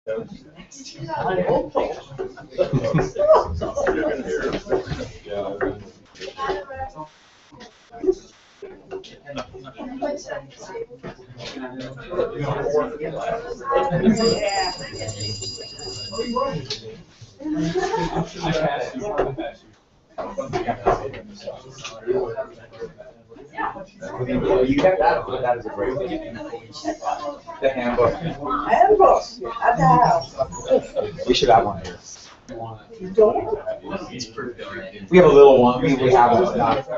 I hope You have that. That is a great thing. The handbook. handbook at the house. We should have one here. You don't? We have a little one. We have a not a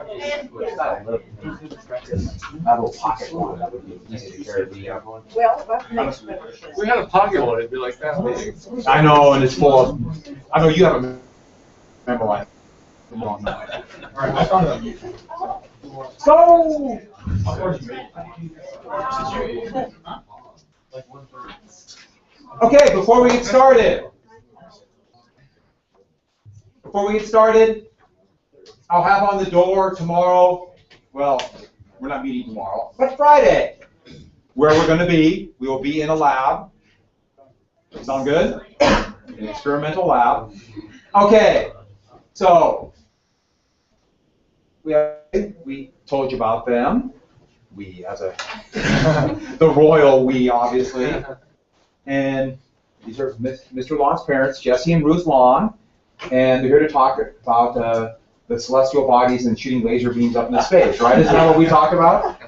little pocket one that would be easy to carry. Well, that makes better sense. We had a pocket one, it'd be like that big. I know, and it's full of. I know you haven't memorized. All right, I found it. Go! Okay, before we get started, I'll have on the door tomorrow, well, we're not meeting tomorrow, but Friday, where we're going to be. We will be in a lab. Sound good? An experimental lab. Okay, so we told you about them. We, as a the royal we, obviously. And these are Mr. Long's parents, Jesse and Ruth Long, and they're here to talk about the celestial bodies and shooting laser beams up into space, right? Isn't that what we talked about?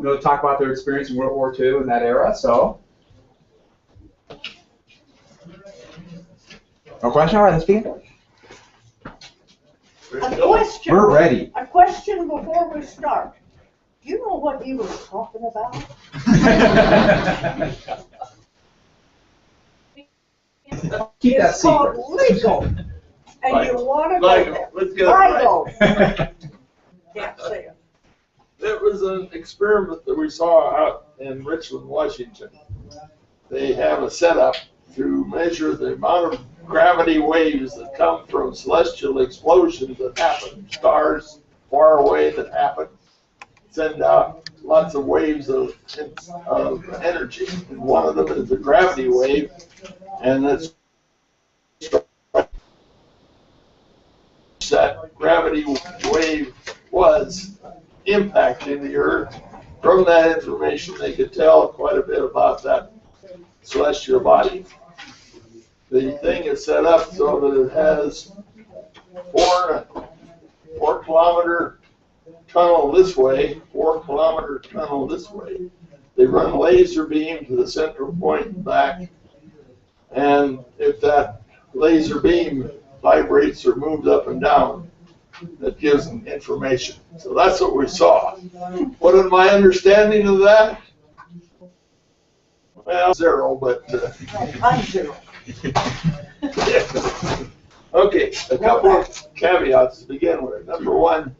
They'll talk about their experience in World War II in that era, so. No question? All right, let's begin. A question. We're ready. A question before we start. Do you know what he was talking about? Keep that It's called secret. legal. And you want to Like, go there. let's get it right. Legal. Can't say it. There was an experiment that we saw out in Richland, Washington. They have a setup to measure the amount of gravity waves that come from celestial explosions that happen, stars far away that happen, send out lots of waves of energy. And one of them is the gravity wave, and that's that gravity wave was impacting the Earth. From that information, they could tell quite a bit about that celestial body. The thing is set up so that it has 4 kilometer tunnel this way, 4 kilometer tunnel this way. They run a laser beam to the central point and back, and if that laser beam vibrates or moves up and down, that gives them information. So that's what we saw. What is my understanding of that? Well, 0, but I'm zero. okay, a couple of caveats to begin with. Number one,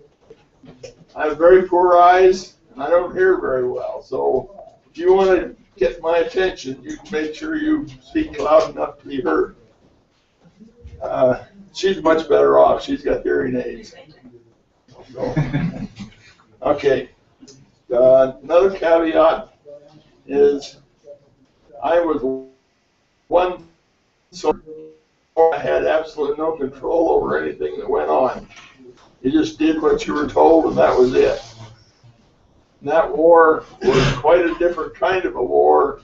I have very poor eyes and I don't hear very well. So if you want to get my attention, you make sure you speak loud enough to be heard. She's much better off. She's got hearing aids. So, okay. Another caveat is I was one, so I had absolutely no control over anything that went on. You just did what you were told, and that was it. And that war was quite a different kind of a war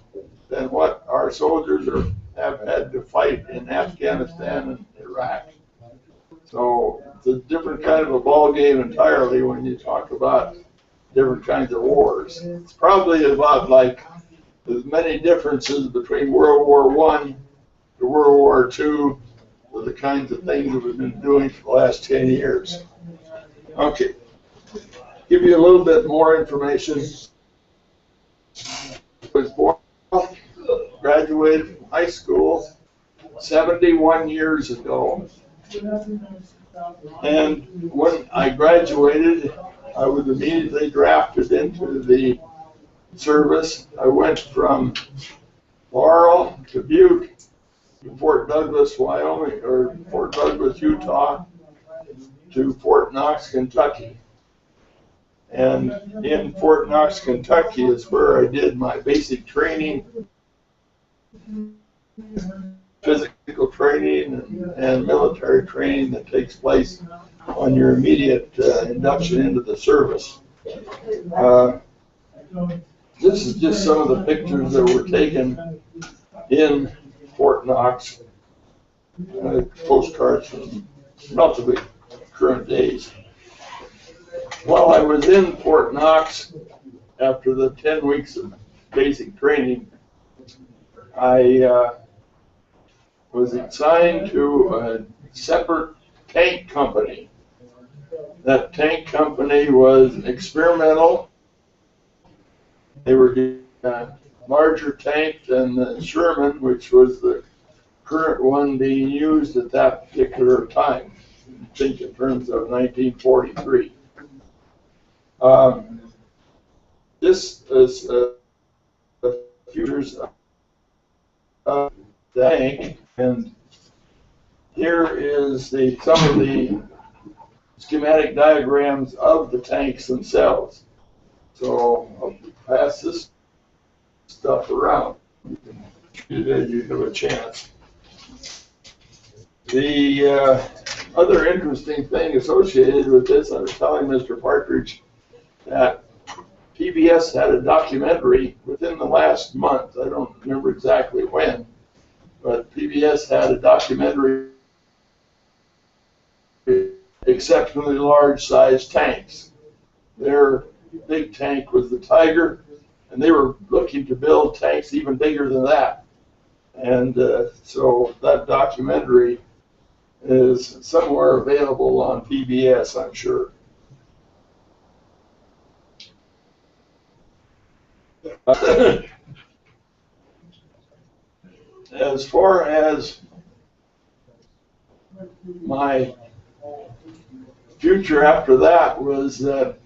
than what our soldiers have had to fight in Afghanistan and Iraq. So it's a different kind of a ball game entirely when you talk about different kinds of wars. It's probably about like as many differences between World War I to World War II with the kinds of things that we've been doing for the last 10 years. Okay, give you a little bit more information. I was born, graduated from high school 71 years ago. And when I graduated, I was immediately drafted into the service. I went from Laurel to Butte to Fort Douglas, Wyoming, or Fort Douglas, Utah, to Fort Knox, Kentucky. And in Fort Knox, Kentucky is where I did my basic training, physical training and military training that takes place on your immediate induction into the service. This is just some of the pictures that were taken in Fort Knox, postcards from relatively current days. While I was in Fort Knox, after the 10 weeks of basic training, I was assigned to a separate tank company. That tank company was experimental. They were a larger tank than the Sherman, which was the current one being used at that particular time, I think in terms of 1943. This is features of the tank, and here is some of the schematic diagrams of the tanks themselves. So I'll pass this stuff around as you have a chance. The other interesting thing associated with this, I was telling Mr. Partridge that PBS had a documentary within the last month. I don't remember exactly when, but PBS had a documentary exceptionally large sized tanks. Their big tank was the Tiger, and they were looking to build tanks even bigger than that. And so that documentary is somewhere available on PBS, I'm sure. As far as my future after that was that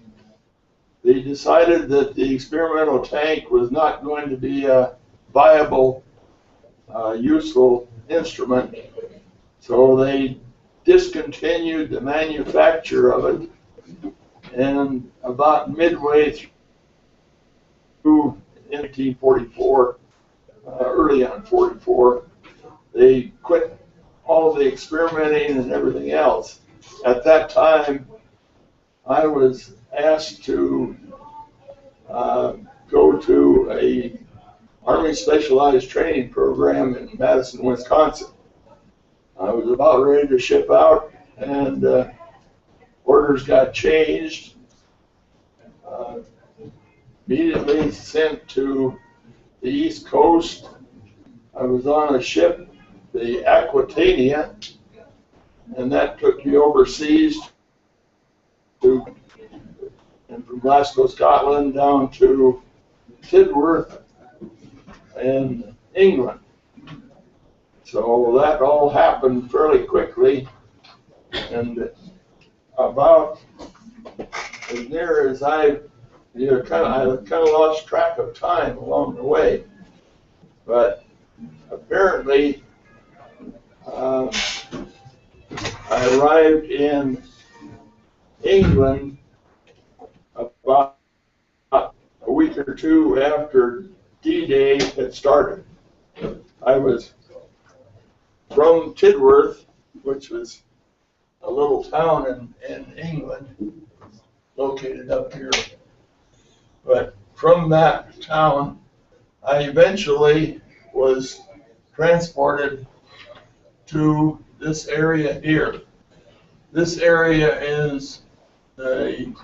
they decided that the experimental tank was not going to be a viable, useful instrument, so they discontinued the manufacture of it, and about midway through 1944, early on 44, they quit all of the experimenting and everything else. At that time, I was asked to go to a Army Specialized Training Program in Madison, Wisconsin. I was about ready to ship out, and orders got changed. Immediately sent to the East Coast. I was on a ship, the Aquitania, and that took me overseas and from Glasgow, Scotland, down to Tidworth in England. So that all happened fairly quickly, and about as near as I kind of lost track of time along the way. But apparently, I arrived in England about a week or two after D-Day had started. I was from Tidworth, which was a little town in England, located up here. But from that town, I eventually was transported to this area here. This area is the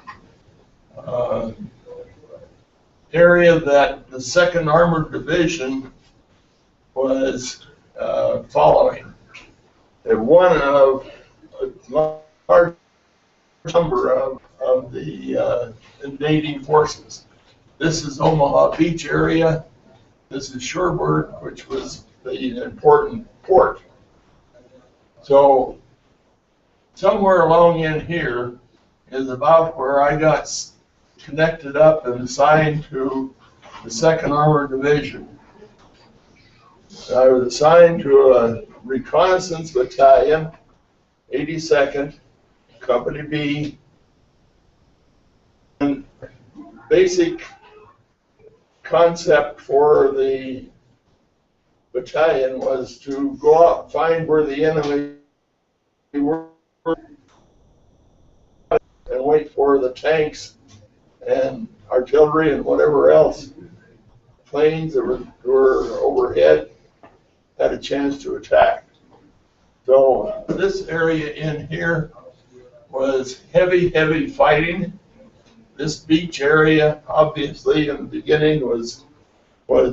area that the 2nd Armored Division was following. And one of a large number of the invading forces. This is Omaha Beach area. This is Cherbourg, which was the important port. So somewhere along in here is about where I got connected up and assigned to the 2nd Armored Division. I was assigned to a reconnaissance battalion, 82nd, Company B, and basic concept for the battalion was to go out and find where the enemy were and wait for the tanks and artillery and whatever else, planes that were overhead, had a chance to attack. So this area in here was heavy fighting. This beach area, obviously, in the beginning was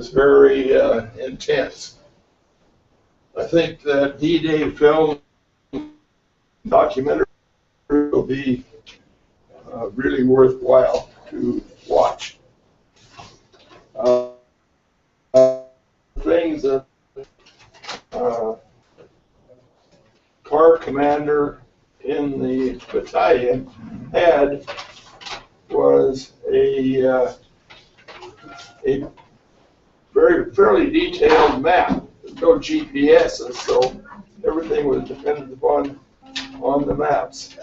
very intense. I think that D-Day film documentary will be really worthwhile to watch. Things that car commander in the battalion had was a fairly detailed map. There's no GPS, so everything was dependent upon on the maps.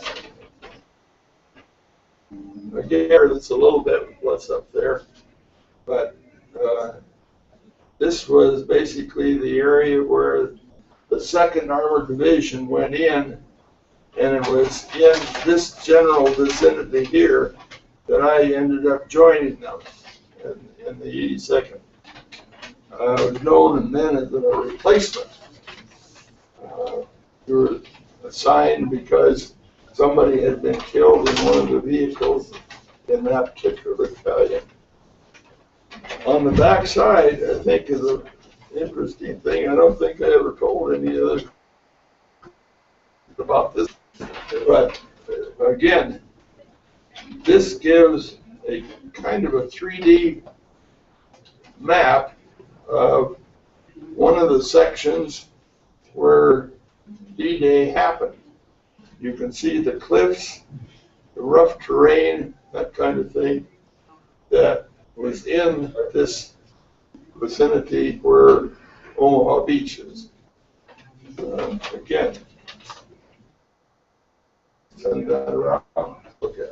Again, it's a little bit what's up there, but this was basically the area where the 2nd Armored Division went in, and it was in this general vicinity here that I ended up joining them in the 82nd. I was known then as a replacement. We were assigned because somebody had been killed in one of the vehicles in that particular battalion. On the back side, I think, is an interesting thing. I don't think I ever told any other about this, but again, this gives a kind of a 3D map of one of the sections where D-Day happened. You can see the cliffs, the rough terrain, that kind of thing that was in this vicinity where Omaha Beach is. Again, send that around. Okay.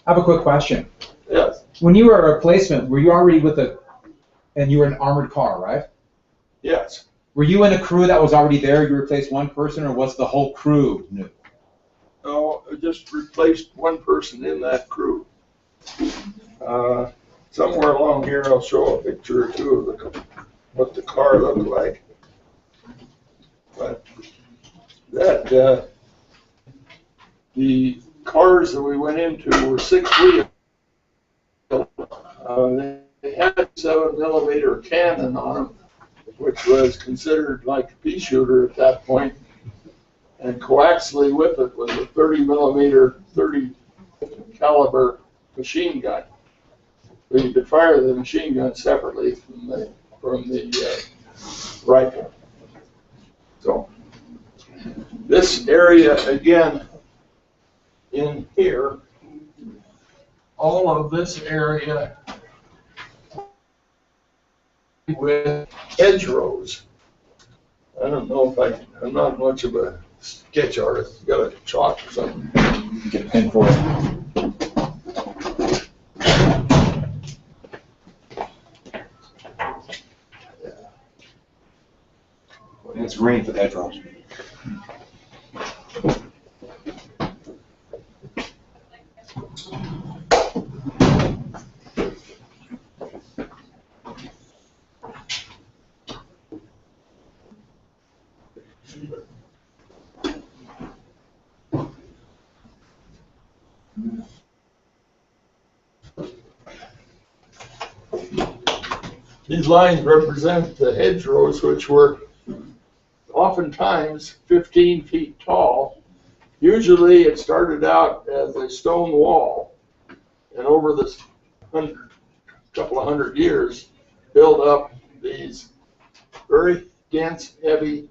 I have a quick question. Yes. When you were a replacement, were you already and you were in an armored car, right? Yes. Were you in a crew that was already there? You replaced one person, or was the whole crew new? No, I just replaced one person in that crew. Somewhere along here, I'll show a picture or two of what the car looked like. But that the cars that we went into were 6-wheel. They had a 7mm cannon on them, which was considered like a pea shooter at that point. And coaxially with it was a 30mm, 30 caliber machine gun. So you could fire the machine gun separately from the rifle. So this area again in here, all of this area with hedgerows. I don't know if I'm not much of a sketch artist. You got a chalk or something? Get a pen for it. It's green for the hedgerows. These lines represent the hedgerows, which were oftentimes 15 feet tall. Usually it started out as a stone wall, and over this couple of hundred years, built up these very dense, heavy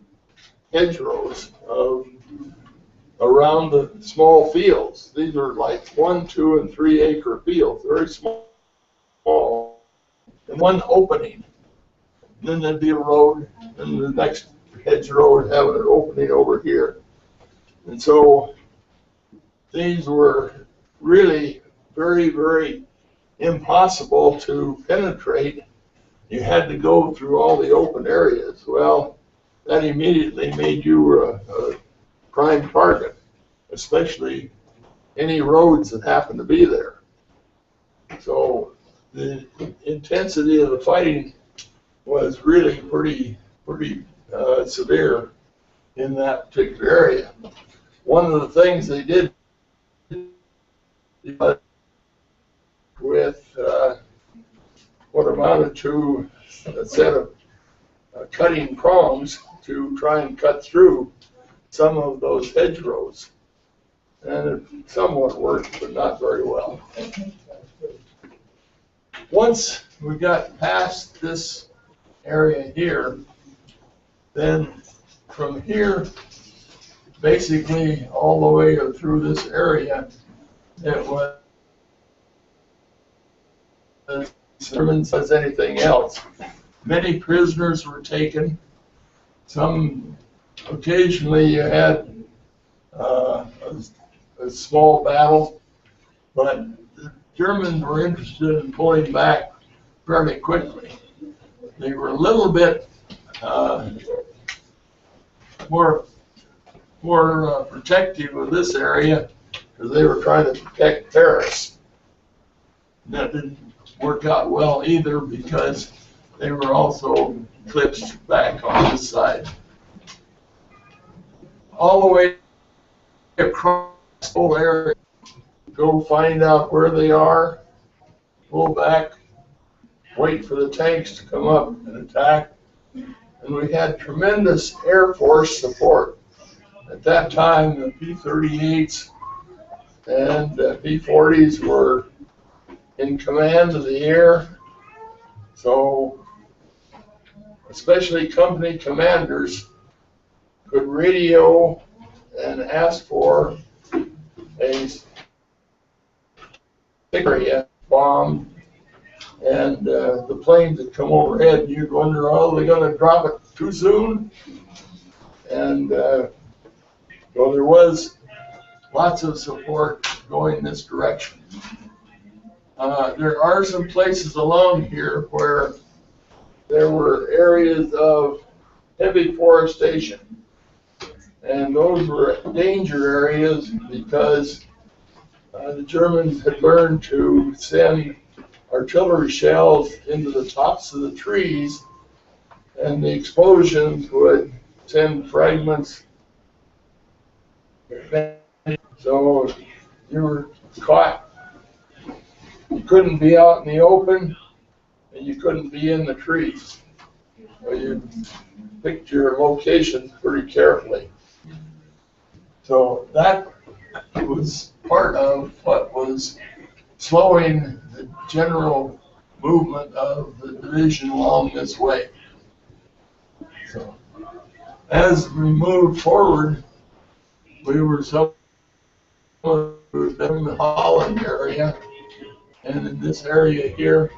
hedgerows around the small fields. These are like 1, 2, and 3 acre fields, very small, and one opening. Then there'd be a road, and the next hedgerow would have an opening over here. And so these were really very, very impossible to penetrate. You had to go through all the open areas. Well, that immediately made you a prime target, especially any roads that happen to be there. So the intensity of the fighting was really pretty severe in that particular area. One of the things they did with what amounted to a set of cutting prongs to try and cut through some of those hedgerows. And it somewhat worked, but not very well. Once we got past this area here, then from here, basically all the way through this area, it was Germans as anything else. Many prisoners were taken. Some, occasionally you had a small battle, but the Germans were interested in pulling back fairly quickly. They were a little bit more protective of this area because they were trying to protect Paris. That didn't work out well either because they were also eclipsed back on this side. All the way across the whole area, go find out where they are, pull back, wait for the tanks to come up and attack. And we had tremendous Air Force support. At that time, the P-38s and P-40s were in command of the air. So, especially company commanders could radio and ask for a area bomb, and the planes that come overhead, and you'd wonder, oh, are they going to drop it too soon? And well, there was lots of support going this direction. There are some places along here where there were areas of heavy forestation, and those were danger areas because the Germans had learned to send artillery shells into the tops of the trees, and the explosions would send fragments. So you were caught. You couldn't be out in the open, and you couldn't be in the trees. So you picked your location pretty carefully. So that was part of what was slowing the general movement of the division along this way. So as we moved forward, we were somewhere in the Holland area, and in this area here,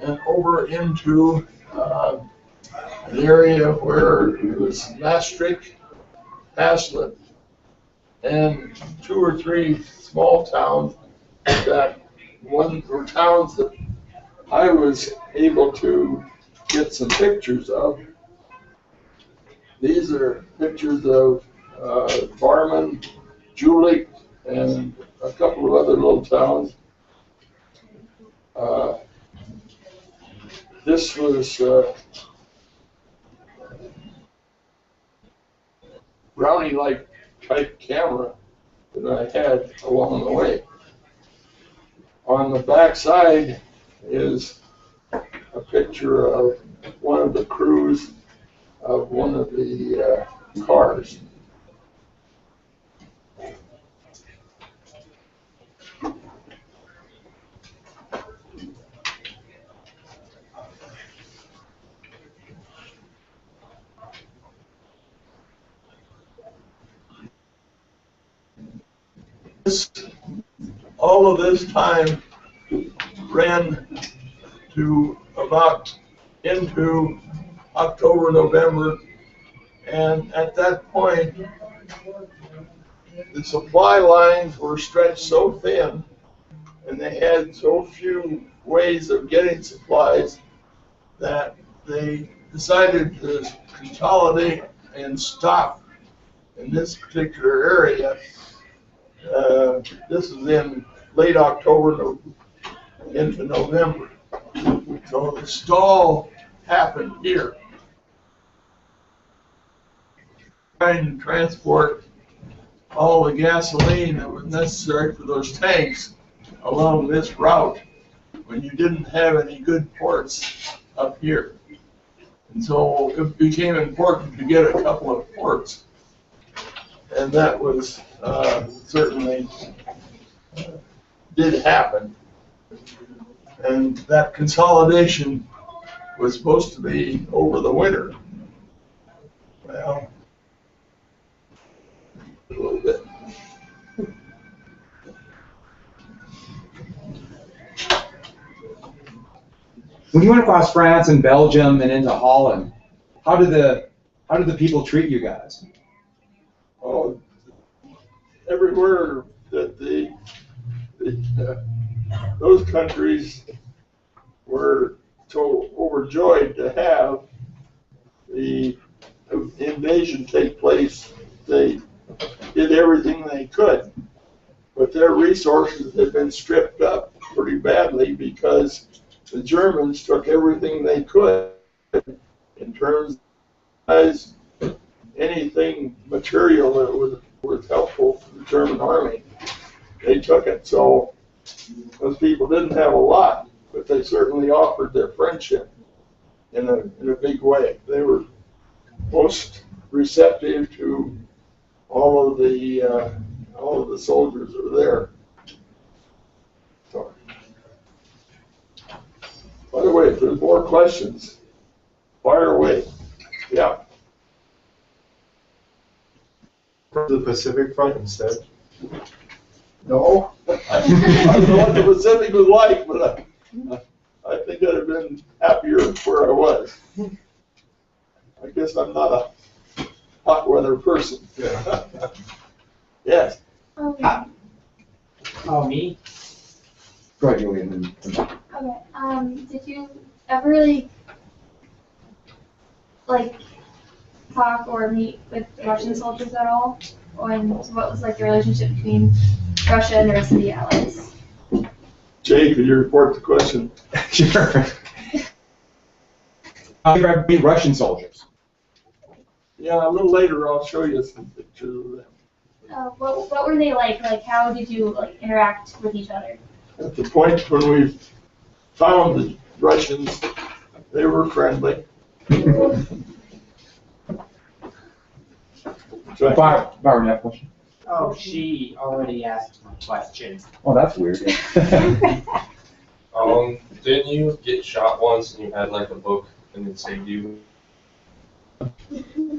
and over into the area where it was Maastricht, Haslet, and 2 or 3 small towns that were towns that I was able to get some pictures of. These are pictures of Barman, Jülich, and a couple of other little towns. This was brownie-like type camera that I had along the way. On the back side is a picture of one of the crews of one of the cars. All of this time ran to about into October, November, and at that point the supply lines were stretched so thin and they had so few ways of getting supplies that they decided to consolidate and stop in this particular area. This is in late October into November. So the stall happened here. Trying to transport all the gasoline that was necessary for those tanks along this route when you didn't have any good ports up here. And so it became important to get a couple of ports. And that was certainly did happen. And that consolidation was supposed to be over the winter. Well, a little bit. When you went across France and Belgium and into Holland, how did the people treat you guys? Oh, everywhere that those countries were so overjoyed to have the invasion take place, they did everything they could. But their resources had been stripped up pretty badly because the Germans took everything they could in terms of anything material that was helpful to the German army. They took it. So those people didn't have a lot, but they certainly offered their friendship in a big way. They were most receptive to all of the soldiers that were there. So, by the way, if there's more questions, fire away. Yeah. The Pacific Front instead? No. I don't know what the Pacific was like, but I think I'd have been happier where I was. I guess I'm not a hot weather person. Yes. Oh, me? Go ahead, Julian. Okay. Did you ever talk or meet with Russian soldiers at all? And what was the relationship between Russia and the rest of the Allies? Jay, could you report the question? Sure. You ever meet Russian soldiers? Yeah, a little later I'll show you some pictures of them. What were they like? How did you interact with each other? At the point when we found the Russians, they were friendly. Byron, you have a question? Oh, she already asked my question. Oh, that's weird. Didn't you get shot once and you had a book and it saved you?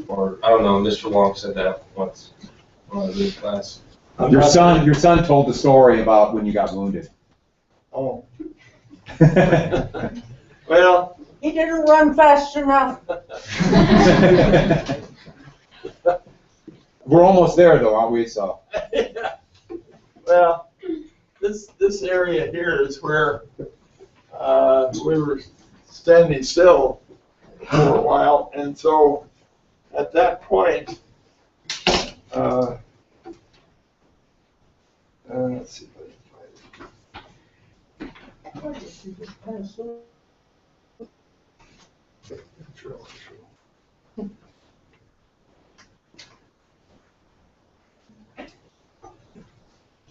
Or, I don't know, Mr. Long said that once when I was in class. Your son told the story about when you got wounded. Oh. Well, He didn't run fast enough. We're almost there though, aren't we? So. well, this area here is where we were standing still for a while, and so at that point, let's see if I can find it.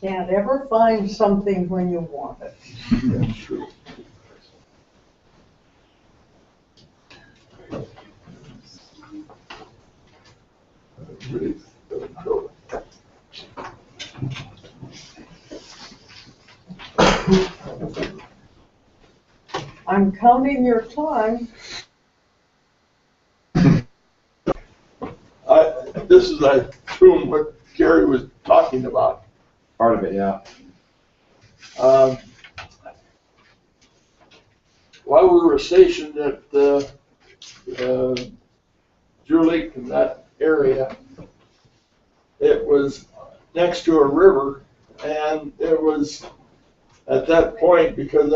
Can't ever find something when you want it. That's true. I'm counting your time. This is, I assume, what Gary was talking about. Part of it, yeah. While we were stationed at Julik in that area, it was next to a river, and it was at that point, because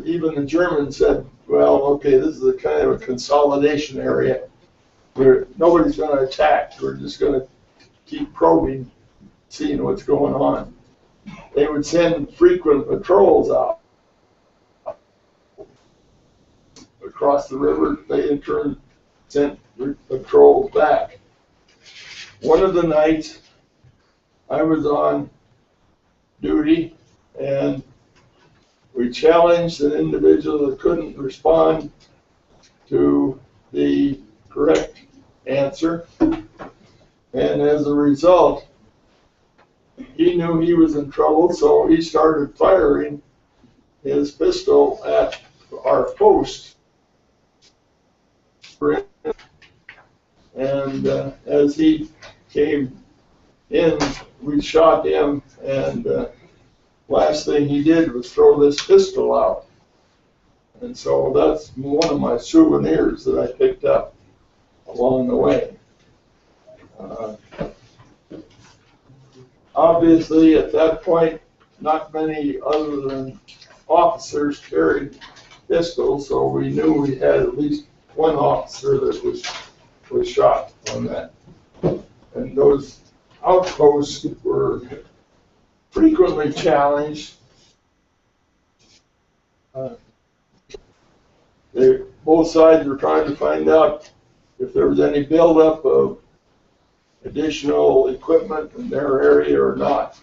even the Germans said, well, okay, this is a kind of a consolidation area where nobody's going to attack. We're just going to keep probing, seeing what's going on. They would send frequent patrols out across the river. They in turn sent patrols back. One of the nights I was on duty, and we challenged an individual that couldn't respond to the correct answer. And as a result, he knew he was in trouble, so he started firing his pistol at our post. And as he came in, we shot him, and last thing he did was throw this pistol out. And so that's one of my souvenirs that I picked up along the way. Obviously, at that point, not many other than officers carried pistols, so we knew we had at least one officer that was shot on that. And those outposts were frequently challenged. Both sides were trying to find out if there was any buildup of additional equipment in their area or not.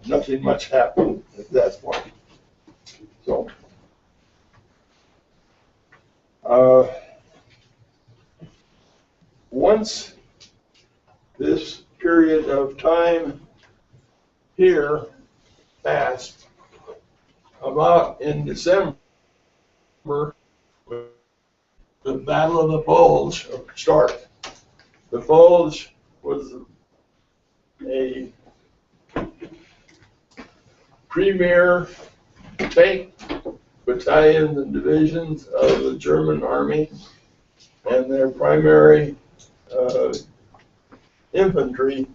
Nothing much happened at that point. So, once this period of time here passed, about in December, the Battle of the Bulge started. The Bulge was a premier tank battalions and divisions of the German army, and their primary infantry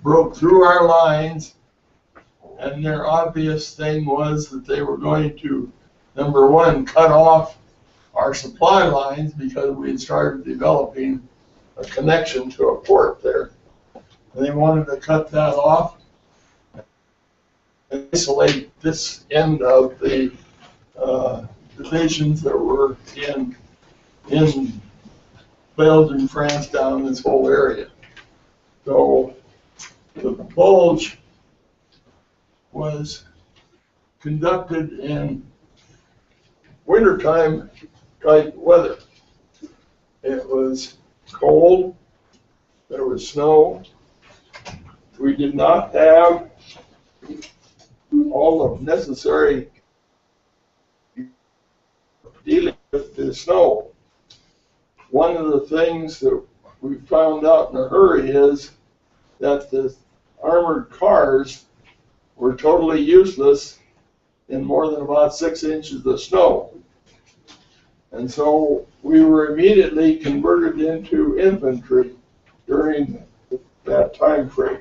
broke through our lines, and their obvious thing was that they were going to, number one, cut off our supply lines because we had started developing a connection to a port there. And they wanted to cut that off and isolate this end of the divisions that were in Belgium, France, down this whole area. So the Bulge was conducted in wintertime type weather. It was cold, there was snow. We did not have all the necessary dealing with the snow. One of the things that we found out in a hurry is that the armored cars were totally useless in more than about 6 inches of snow. And so we were immediately converted into infantry during that time frame.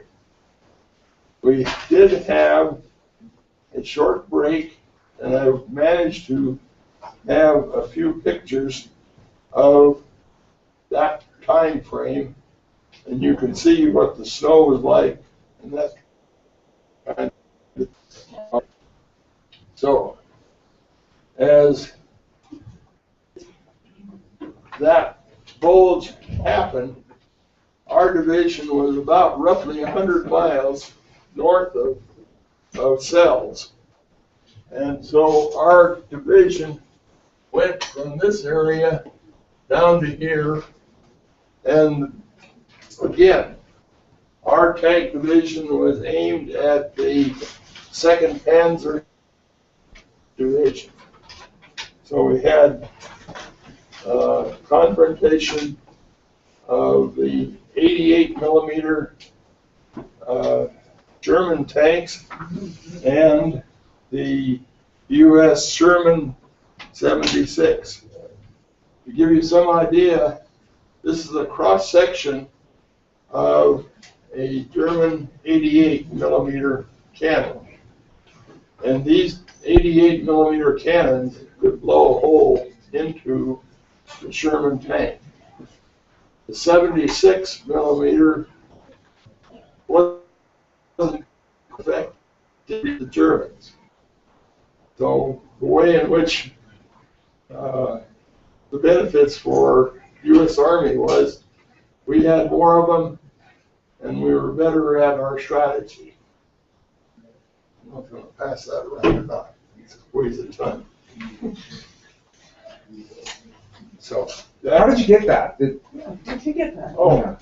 We did have a short break, and I managed to have a few pictures of that time frame, and you can see what the snow was like in that kind of. So as that bulge happened, our division was about roughly 100 miles north of Sells. And so our division went from this area down to here. And again, our tank division was aimed at the 2nd Panzer Division. So we had confrontation of the 88 millimeter German tanks and the U.S. Sherman 76. To give you some idea, this is a cross section of a German 88 millimeter cannon. And these 88 millimeter cannons could blow a hole into the Sherman tank. The 76 millimeter wasn't effective to the Germans. So the way in which the benefits for U.S. Army was we had more of them and we were better at our strategy. I'm not going to pass that around or not. It weighs a ton. So How did you get that? Did you get that? Oh,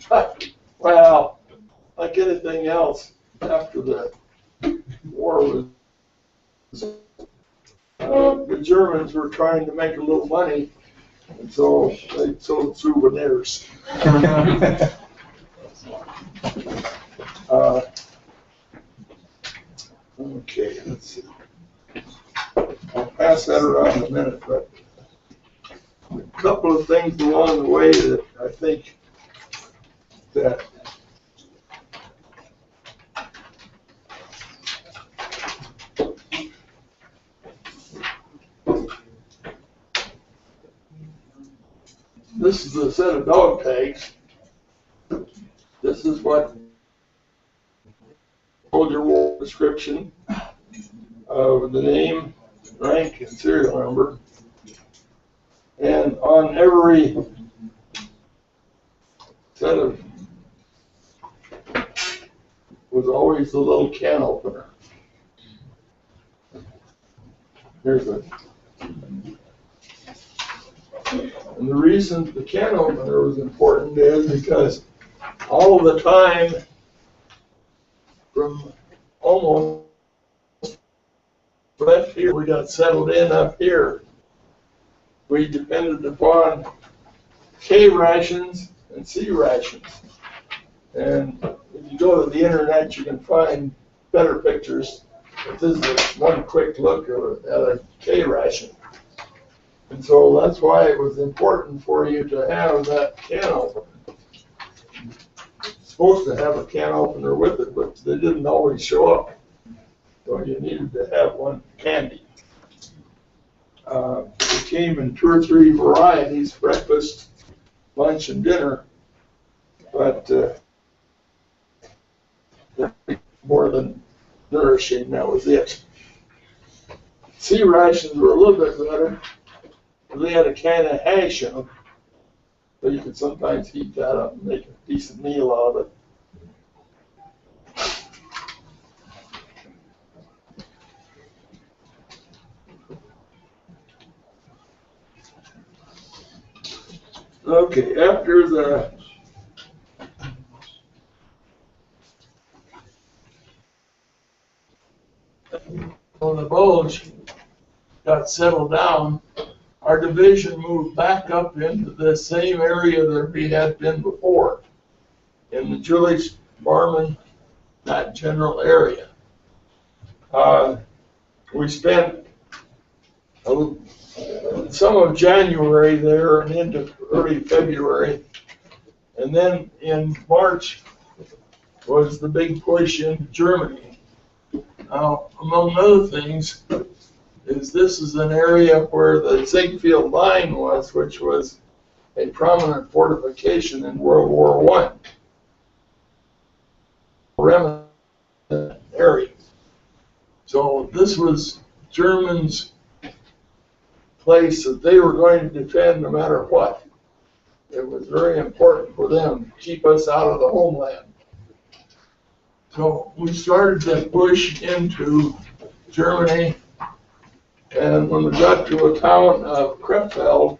well, like anything else, after the war was, the Germans were trying to make a little money, and so they sold souvenirs. Okay, let's see. I'll pass that around in a minute, but a couple of things along the way that I think that this is a set of dog tags. This is what soldier war description of the name, rank, and serial number. And on every set of was always the little can opener. Here's it. And the reason the can opener was important is because all of the time from almost left here, we got settled in up here. We depended upon K rations and C rations. And if you go to the internet, you can find better pictures. But this is one quick look at a K ration. And so that's why it was important for you to have that can opener. It's supposed to have a can opener with it, but they didn't always show up. So you needed to have one handy. It came in 2 or 3 varieties, breakfast, lunch, and dinner. But more than nourishing, that was it. C rations were a little bit better. They had a can of hash in them, so you could sometimes heat that up and make a decent meal out of it. Okay, after when the Bulge got settled down, our division moved back up into the same area that we had been before, in the Julius Barman, that general area. We spent some of January there and into early February, and then in March was the big push into Germany. Now, among other things, this is an area where the Ziegfeld Line was, which was a prominent fortification in World War I. Area. So this was Germans' place that they were going to defend no matter what. It was very important for them to keep us out of the homeland. So we started to push into Germany, and when we got to a town of Krefeld,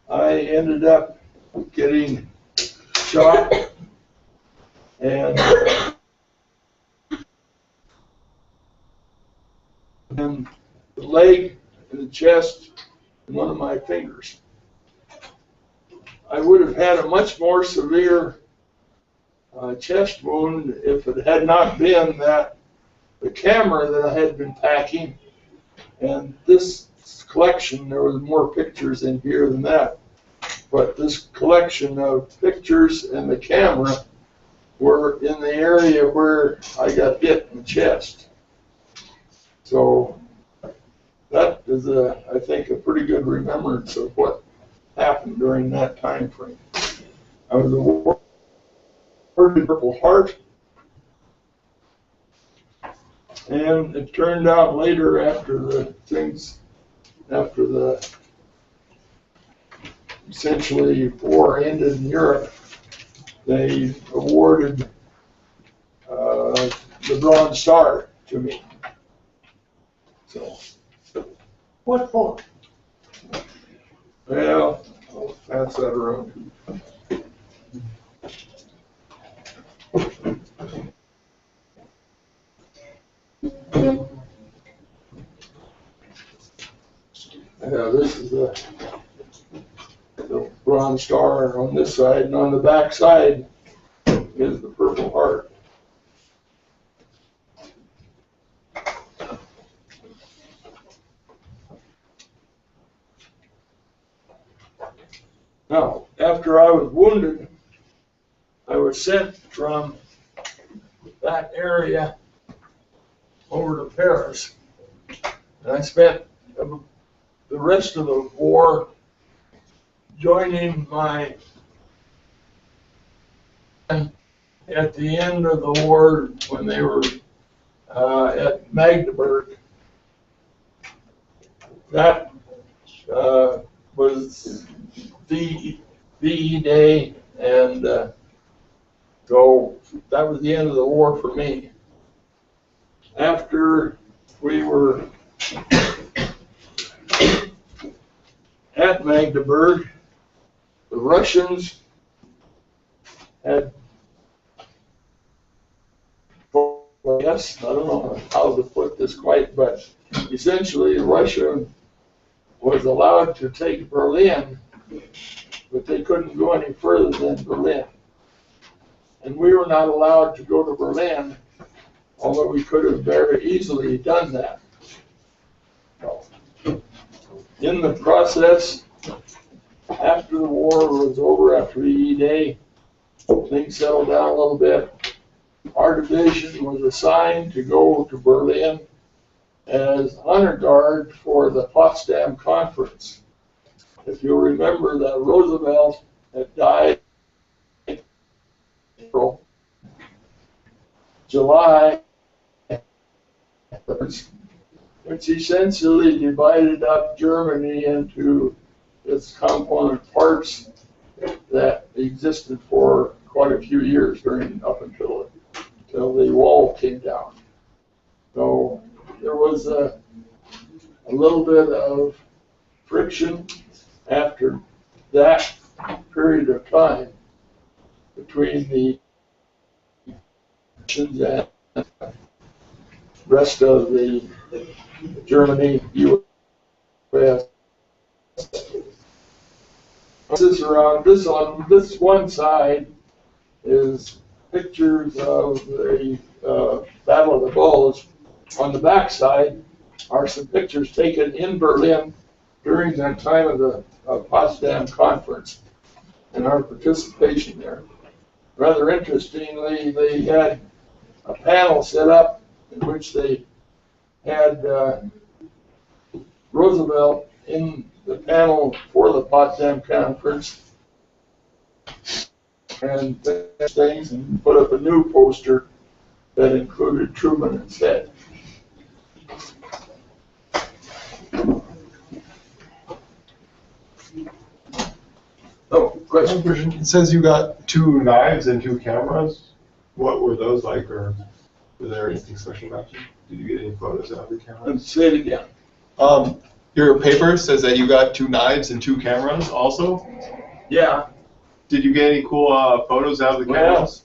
I ended up getting shot and the leg and the chest and one of my fingers. I would have had a much more severe chest wound if it had not been that the camera that I had been packing, and this collection, there was more pictures in here than that, but this collection of pictures and the camera were in the area where I got hit in the chest. So that is I think, a pretty good remembrance of what happened during that time frame. I was awarded Purple Heart, and it turned out later after the essentially war ended in Europe, they awarded the Bronze Star to me. So, What for? well, I'll pass that around. This is the Bronze Star on this side, and on the back side is the Purple Heart. Now, after I was wounded, I was sent from that area over to Paris, and I spent the rest of the war joining my, at the end of the war when they were at Magdeburg. That was VE Day, and so that was the end of the war for me. After we were at Magdeburg, the Russians had, yes, I don't know how to put this quite, but essentially Russia was allowed to take Berlin, but they couldn't go any further than Berlin. And we were not allowed to go to Berlin, although we could have very easily done that. In the process, after the war was over, after VE Day, things settled down a little bit. Our division was assigned to go to Berlin as honor guard for the Potsdam Conference. If you remember that Roosevelt had died in April, July, which essentially divided up Germany into its component parts that existed for quite a few years up until the wall came down. So there was a little bit of friction after that period of time between the Russians and the rest of the Germany, U.S. This around this on this one side is pictures of the Battle of the Bulge. On the back side are some pictures taken in Berlin during that time of the Potsdam Conference and our participation there. Rather interestingly, they had a panel set up in which they had Roosevelt in the panel for the Potsdam Conference and things, and put up a new poster that included Truman instead. Oh, question. It says you got 2 knives and 2 cameras. What were those like, or was there anything special about them? Did you get any photos out of the cameras? Let's say it again. Your paper says that you got 2 knives and 2 cameras also. Yeah. Did you get any cool photos out of the cameras?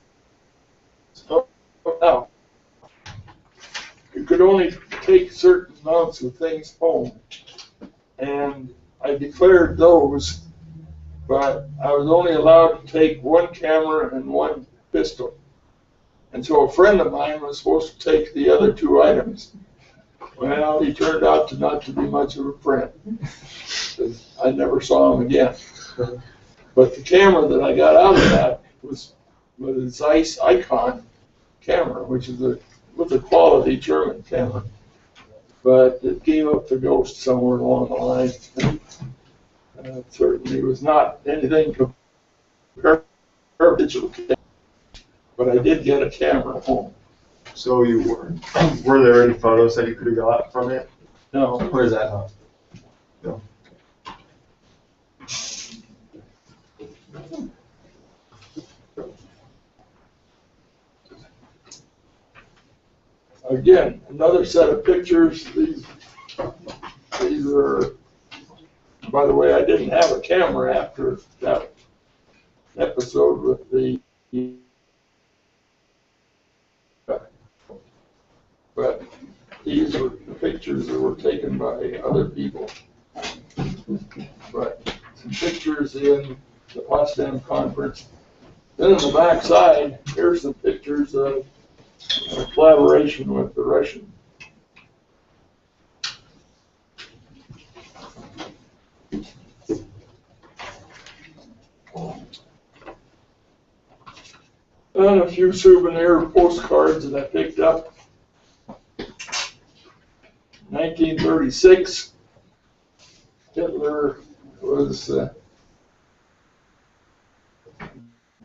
So, no. You could only take certain amounts of things home, and I declared those, but I was only allowed to take 1 camera and 1 pistol. And so a friend of mine was supposed to take the other 2 items. Well, he turned out to not to be much of a friend, because I never saw him again. But the camera that I got out of that was with a Zeiss Icon camera, which is a quality German camera. But it gave up the ghost somewhere along the line. Certainly was not anything compared to digital camera, but I did get a camera home. So were there any photos that you could have got from it? No, Where's that? No. again, another set of pictures. These are, by the way, I didn't have a camera after that episode with the, but these were the pictures that were taken by other people. But some pictures in the Potsdam Conference. Then on the back side, here's some pictures of a collaboration with the Russian. And a few souvenir postcards that I picked up. 1936, Hitler was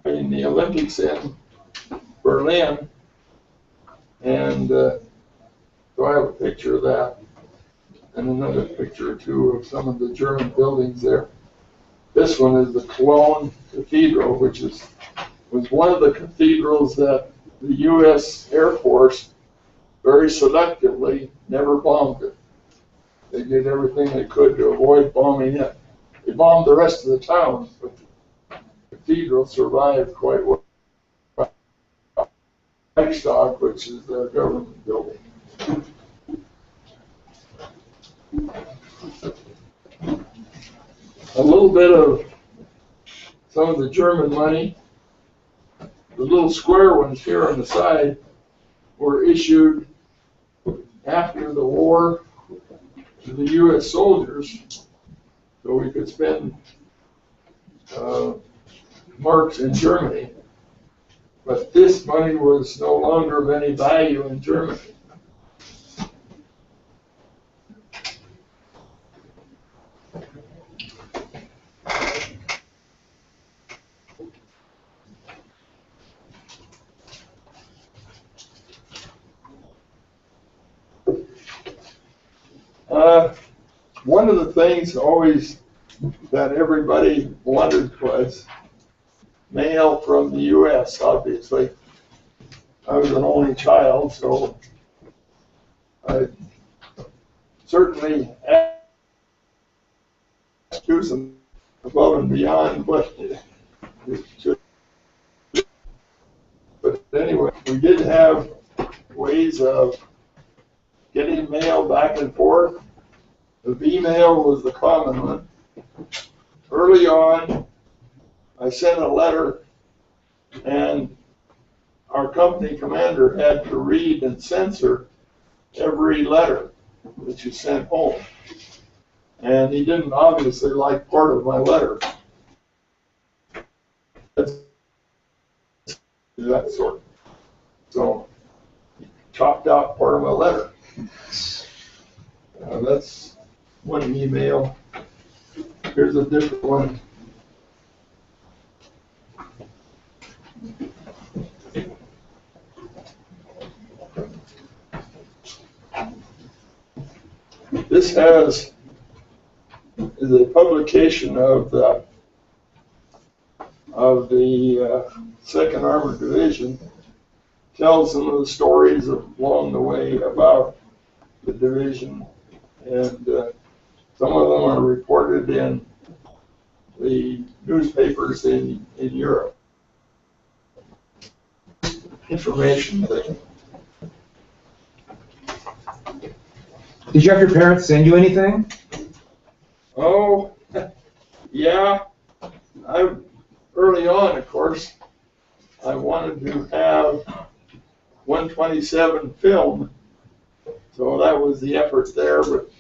in the Olympics in Berlin, and so I have a picture of that, and another picture or two of some of the German buildings there. This one is the Cologne Cathedral, which was one of the cathedrals that the U.S. Air Force very selectively never bombed it. They did everything they could to avoid bombing it. They bombed the rest of the town, but the cathedral survived quite well. Reichstag, which is their government building. A little bit of some of the German money. The little square ones here on the side were issued after the war to the U.S. soldiers, so we could spend marks in Germany. But this money was no longer of any value in Germany. One of the things always that everybody wondered was mail from the U.S., obviously. I was an only child, so I certainly asked to do some above and beyond what it should. But anyway, we did have ways of getting mail back and forth. The V-mail was the common one. Early on, I sent a letter, and our company commander had to read and censor every letter that you sent home. And he didn't obviously like part of my letter. That sort. So he chopped out part of my letter. That's one email. Here's a different one. This is a publication of the 2nd Armored Division. Tells some of the stories along the way about the division, and some of them are reported in the newspapers in Europe. Information thing. Did you have your parents send you anything? Oh, yeah. Early on, of course, I wanted to have 127 film, so that was the effort there, but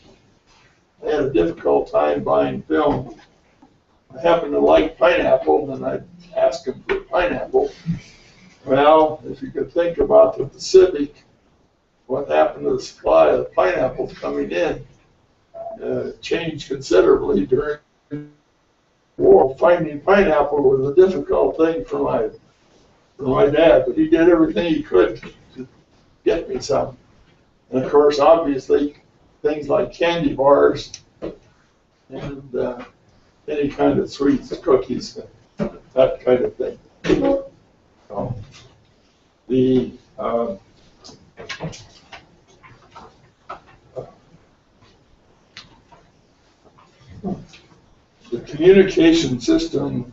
I had a difficult time buying film. I happened to like pineapple, and I asked him for pineapple, Well, if you could think about the Pacific, what happened to the supply of pineapples coming in changed considerably during the war. Finding pineapple was a difficult thing for my dad, but he did everything he could to get me some. And of course, obviously, things like candy bars and any kind of sweets, cookies, that kind of thing. So, the communication system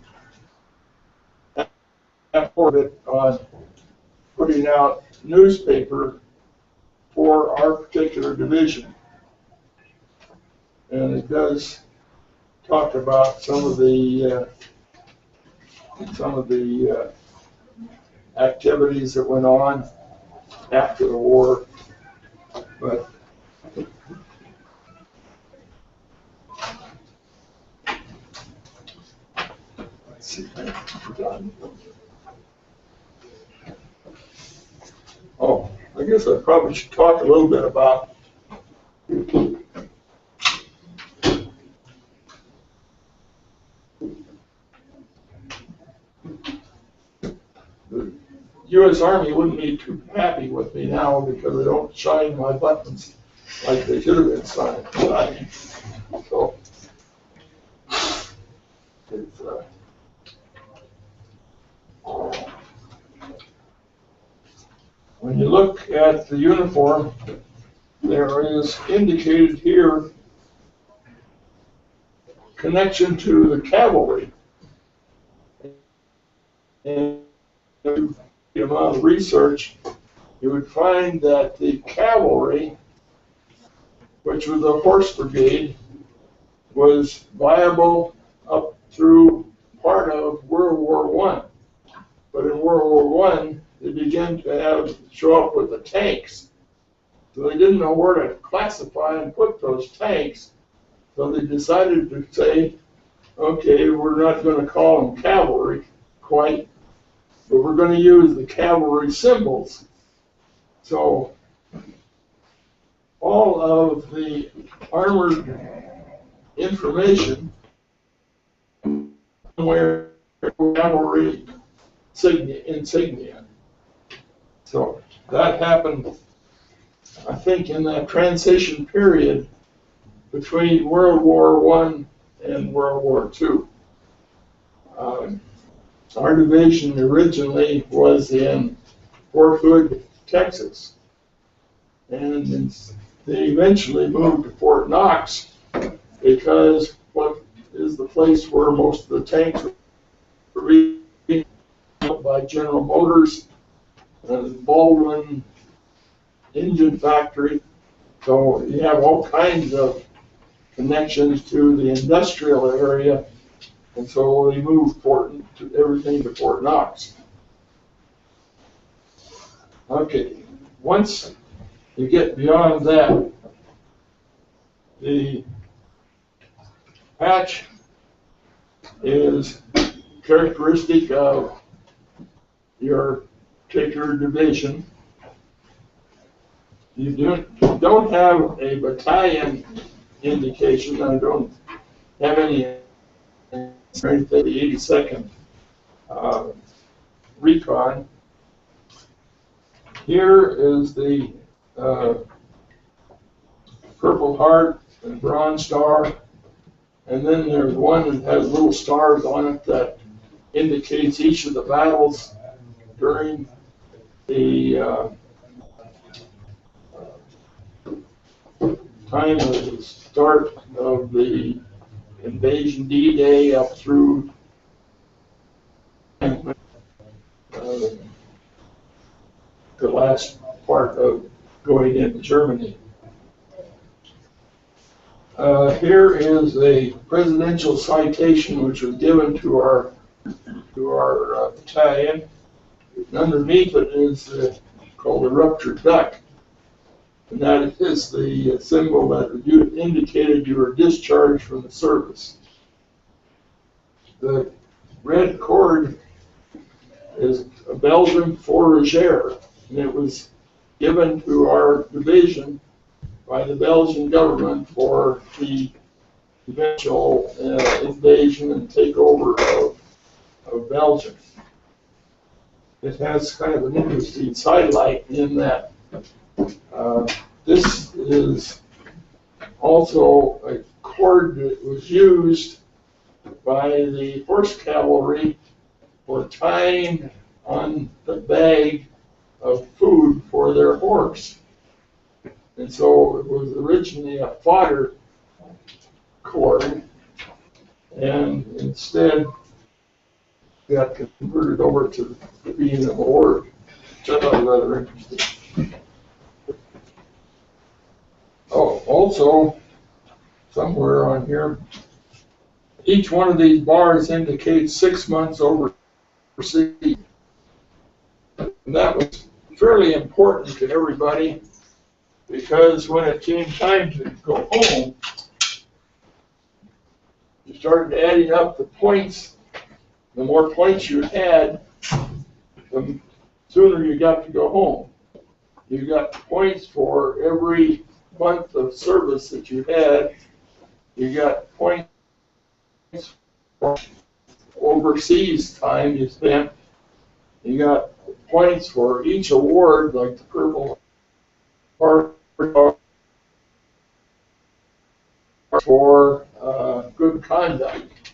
supported on putting out newspaper for our particular division. And it does talk about some of the activities that went on after the war, but let's see. Oh, I guess I probably should talk a little bit about the U.S. Army. Wouldn't be too happy with me now because I don't shine my buttons like they should have been shining. So it's when you look at the uniform, there is indicated here connection to the cavalry. And the amount of research, you would find that the cavalry, which was a horse brigade, was viable up through part of World War I. But in World War I, they began to show up with the tanks. So they didn't know where to classify and put those tanks. So they decided to say, okay, we're not going to call them cavalry quite, but we're going to use the cavalry symbols. So all of the armored information where cavalry insignia. So that happened, I think, in that transition period between World War I and World War II. Our division originally was in Fort Hood, Texas, and they eventually moved to Fort Knox because what is the place where most of the tanks were being built by General Motors and Baldwin Engine Factory. So you have all kinds of connections to the industrial area, and so they moved everything to Fort Knox. Okay, once you get beyond that, the patch is characteristic of your particular division. You don't have a battalion indication. I don't have any for the 82nd Recon. Here is the Purple Heart and Bronze Star, and then there's one that has little stars on it that indicates each of the battles during the time of the start of the invasion D-Day up through the last part of going into Germany. Here is a presidential citation which was given to our battalion. And underneath it is called a ruptured duck. And that is the symbol that indicated you were discharged from the service. The red cord is a Belgian fourragère, and it was given to our division by the Belgian government for the eventual invasion and takeover of Belgium. It has kind of an interesting sidelight in that this is also a cord that was used by the horse cavalry for tying on the bag of food for their horse. And so it was originally a fodder cord, and instead got converted over to being a board, which I thought was rather interesting. Oh, also, somewhere on here, each one of these bars indicates 6 months overseas. And that was fairly important to everybody, because when it came time to go home, you started adding up the points. The more points you had, the sooner you got to go home. You got points for every month of service that you had. You got points for overseas time you spent. You got points for each award, like the Purple Heart for good conduct.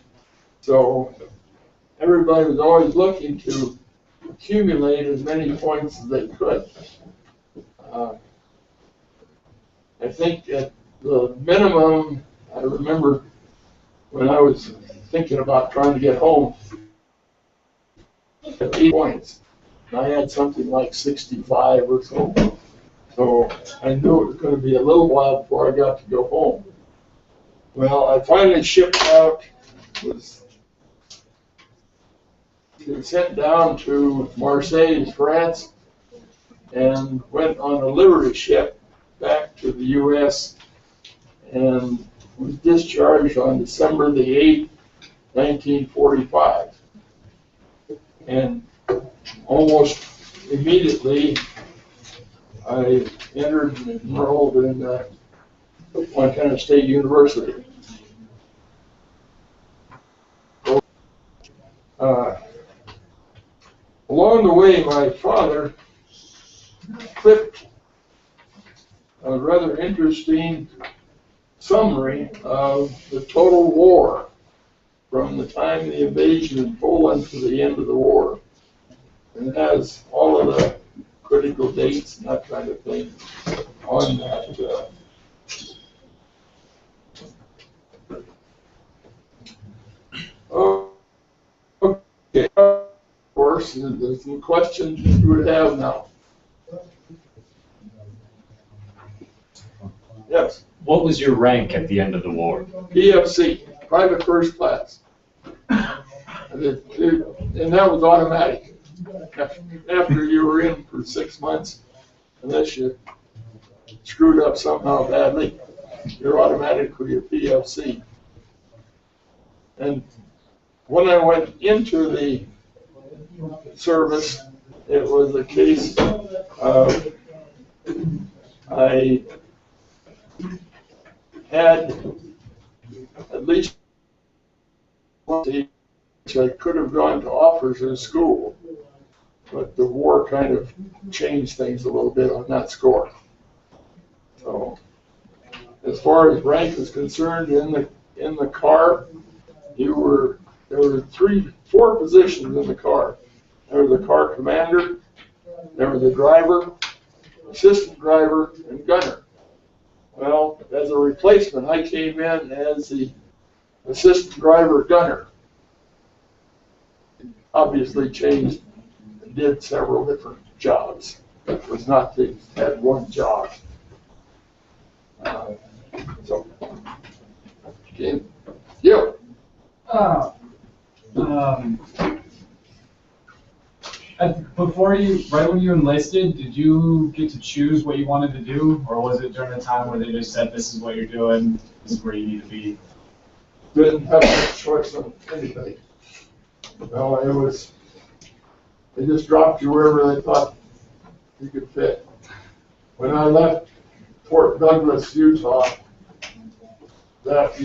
So everybody was always looking to accumulate as many points as they could. I think at the minimum, I remember when I was thinking about trying to get home, at 8 points. I had something like 65 or so. So I knew it was going to be a little while before I got to go home. Well, I finally shipped out, was sent down to Marseille, France, and went on a livery ship back to the U.S. and was discharged on December the 8th, 1945. And almost immediately, I entered and enrolled in Montana State University. Along the way, my father clipped a rather interesting summary of the total war from the time of the invasion in Poland to the end of the war. And it has all of the critical dates and that kind of thing on that. Okay, of course, there's some questions you would have now. Yes. What was your rank at the end of the war? PFC, private first class. And that was automatic. After you were in for 6 months, unless you screwed up somehow badly, you're automatically a PFC. And when I went into the service, it was a case of I had at least which I could have gone to officers' school, but the war kind of changed things a little bit on that score. So, as far as rank is concerned, in the car, there were 4 positions in the car. There was the car commander, there was the driver, assistant driver, and gunner. Well, as a replacement, I came in as the assistant driver gunner. Obviously changed and did several different jobs. It was not that he had one job. So, okay. You. Right when you enlisted, did you get to choose what you wanted to do, or was it during a time where they just said, this is what you're doing, this is where you need to be? Didn't have much choice on anybody. No, it was They just dropped you wherever they thought you could fit. When I left Fort Douglas, Utah, that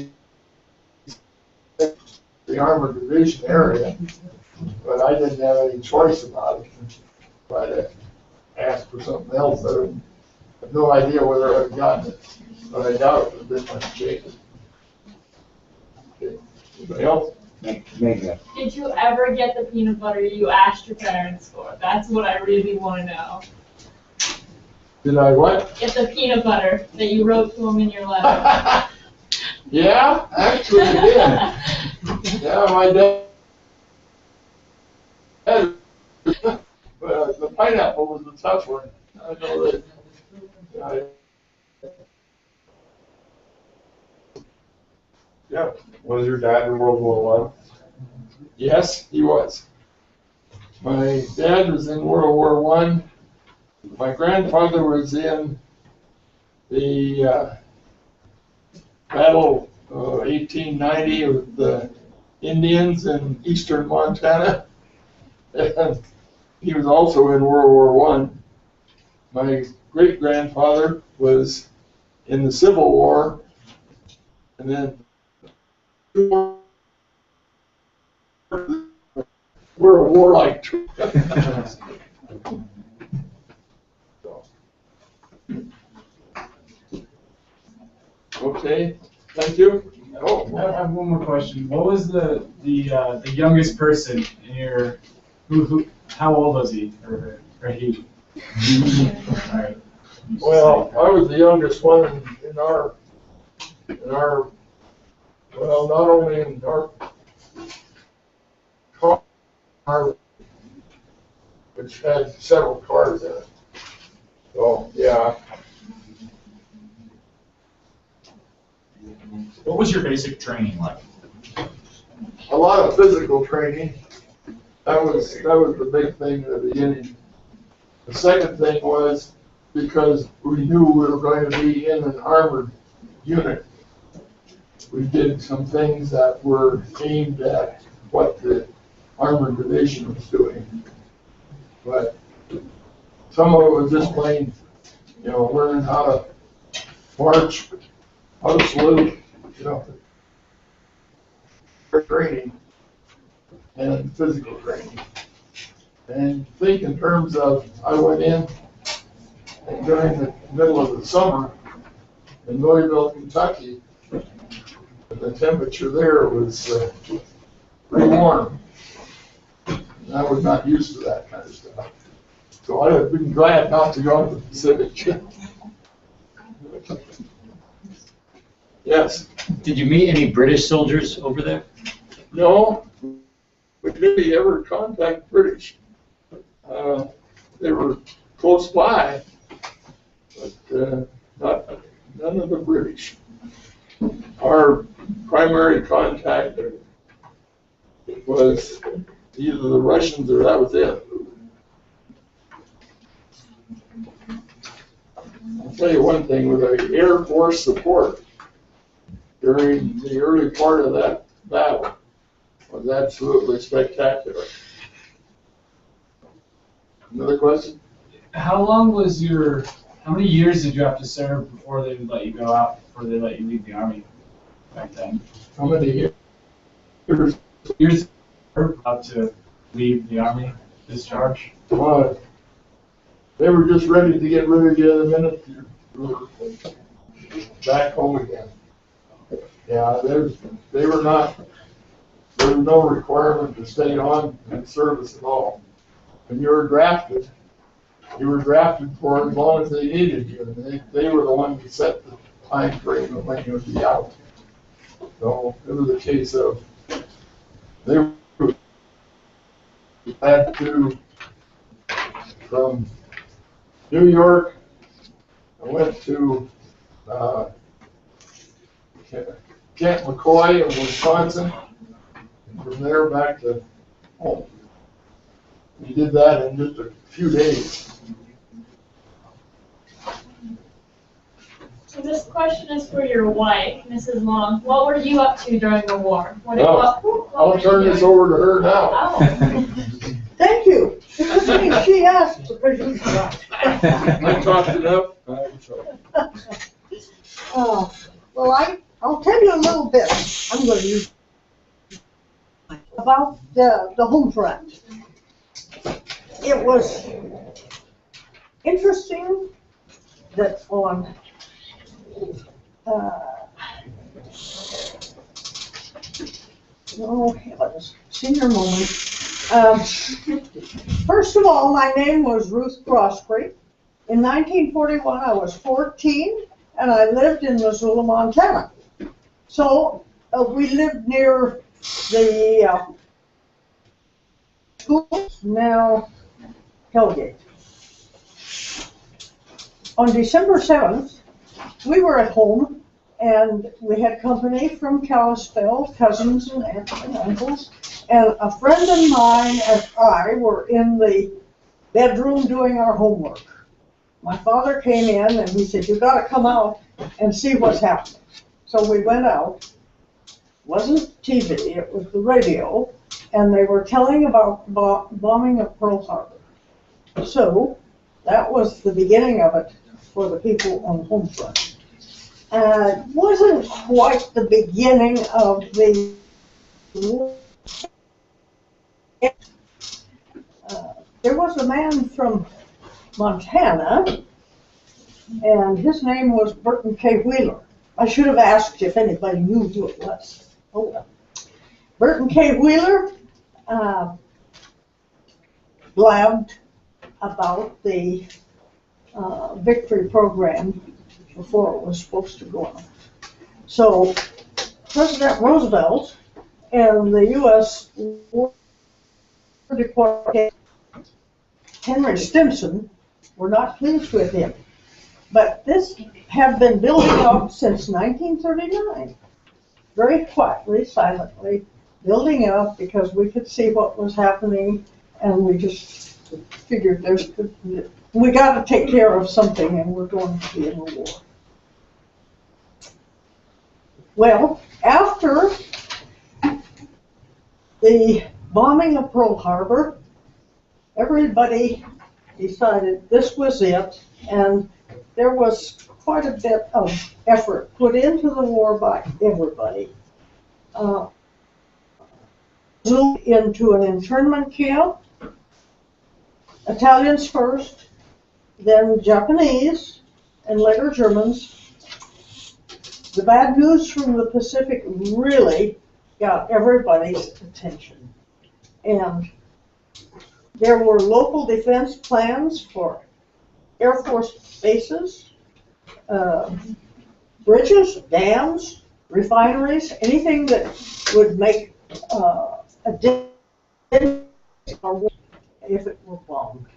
the Armored Division area, but I didn't have any choice about it. But I asked for something else. I have no idea whether I'd gotten it, but I doubt it would have been much change. Okay. Anybody else? Megan. Did you ever get the peanut butter you asked your parents for? That's what I really want to know. Did I what? Get the peanut butter that you wrote to them in your letter. Yeah, actually I did. Yeah, my dad. But the pineapple was a tough one. I know that. Yeah. Was your dad in World War Yes, he was. My dad was in World War I. My grandfather was in the Battle of 1890 with the Indians in eastern Montana. And he was also in World War I. My great-grandfather was in the Civil War, and then we're a warlike. Okay, thank you. Oh, I have one more question. What was the youngest person in your, how old was he, or he? Alright. well, I was the youngest one in our, well, not only in our car, which had several cars in it. So, yeah. What was your basic training like? A lot of physical training. That was the big thing in the beginning. The second thing was because we knew we were going to be in an armored unit. We did some things that were aimed at what the armored division was doing. But some of it was just plain, learning how to march, how to salute, training and physical training. And think in terms of, I went in and during the middle of the summer in Louisville, Kentucky, and the temperature there was pretty warm. And I was not used to that kind of stuff. So I have been glad not to go to the Pacific. Yes. Did you meet any British soldiers over there? No, we didn't ever contact British. They were close by, but none of the British. Our primary contact was either the Russians or that was it. I'll tell you one thing, with the Air Force support during the early part of that battle was absolutely spectacular. Another question? How many years did you have to serve before they would let you go out, before they let you leave the army back then? How many years? Years about to leave the army, discharge? They were just ready to get rid of you the minute you were back home again. Yeah, there was no requirement to stay on in service at all. When you were drafted for as long as they needed you. And they were the ones who set the time frame of when you would be out. So it was a case of they had to, from New York, I went to Camp McCoy in Wisconsin, and from there back to home. We did that in just a few days. So this question is for your wife, Mrs. Long. What were you up to during the war? What I'll turn this over to her now. Oh. Thank you. She asked because you tried. I talked it up. I'm sorry. Well, I'll tell you a little bit. I'm going to use about the home front. It was interesting that on oh heavens, senior moment. First of all, my name was Ruth Crosby. In 1941, I was 14, and I lived in Missoula, Montana. So we lived near the school, now Hellgate. On December 7th, we were at home, and we had company from Kalispell, cousins and aunts and uncles, and a friend of mine and I were in the bedroom doing our homework. My father came in and he said, "You gotta come out and see what's happening." So we went out. Wasn't TV, it was the radio, and they were telling about bombing of Pearl Harbor. So that was the beginning of it for the people on the home front. It wasn't quite the beginning of the war. There was a man from Montana, and his name was Burton K. Wheeler. I should have asked if anybody knew who it was. Oh well. Burton K. Wheeler blabbed about the victory program before it was supposed to go on. So President Roosevelt and the U.S. War Department, Henry Stimson, were not pleased with him. But this had been building up since 1939, very quietly, silently, building up because we could see what was happening, and we just figured we got to take care of something, and we're going to be in a war. Well, after the bombing of Pearl Harbor, everybody decided this was it, and there was quite a bit of effort put into the war by everybody. Into an internment camp, Italians first, then Japanese, and later Germans. The bad news from the Pacific really got everybody's attention. And there were local defense plans for Air Force bases, bridges, dams, refineries, anything that would make a difference if it were bombed.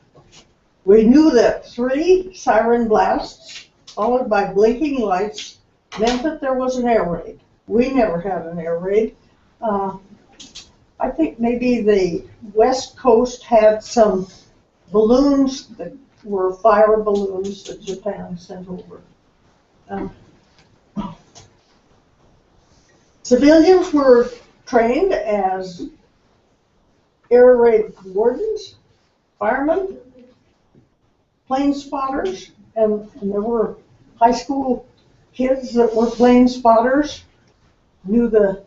We knew that 3 siren blasts followed by blinking lights meant that there was an air raid. We never had an air raid. I think maybe the West Coast had some balloons that were fire balloons that Japan sent over. Civilians were trained as air raid wardens, firemen, plane spotters, and there were high school kids that were plane spotters, knew the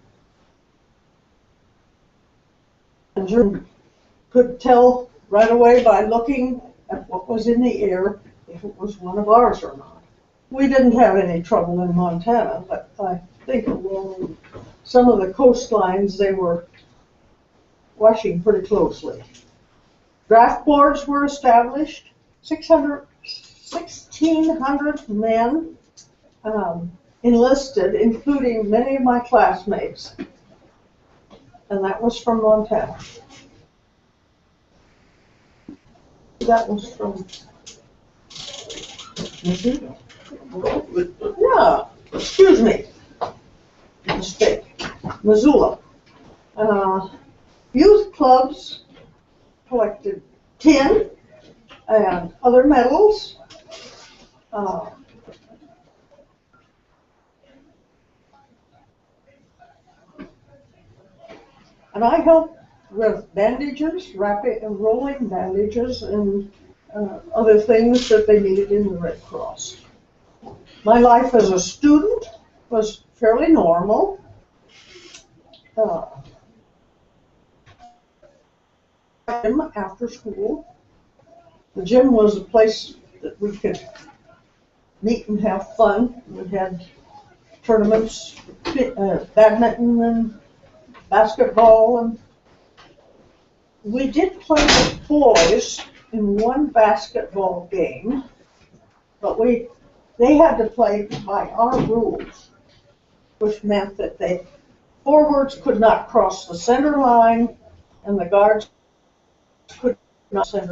could tell right away by looking at what was in the air if it was one of ours or not. We didn't have any trouble in Montana, but I think along some of the coastlines they were watching pretty closely. Draft boards were established, 1,600 men enlisted, including many of my classmates, and that was from Montana. That was from Missoula. Yeah, excuse me, mistake. Missoula. Youth clubs collected tin and other metals. And I helped with bandages, wrapping and rolling bandages and other things that they needed in the Red Cross. My life as a student was fairly normal. After school, the gym was a place that we could meet and have fun. We had tournaments, badminton and basketball, and we did play with boys in one basketball game, but they had to play by our rules, which meant that forwards could not cross the center line and the guards could not center.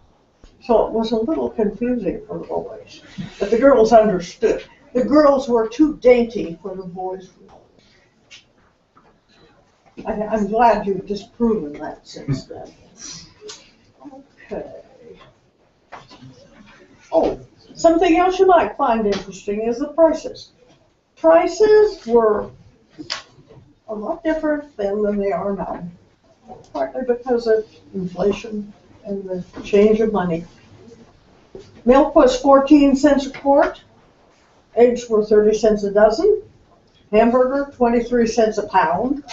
So it was a little confusing for the boys, but the girls understood. The girls were too dainty for the boys. I'm glad you've disproven that since then. Okay. Oh, something else you might find interesting is the prices. Prices were a lot different then than they are now, partly because of inflation and the change of money. Milk was 14 cents a quart, eggs were 30 cents a dozen, hamburger 23 cents a pound,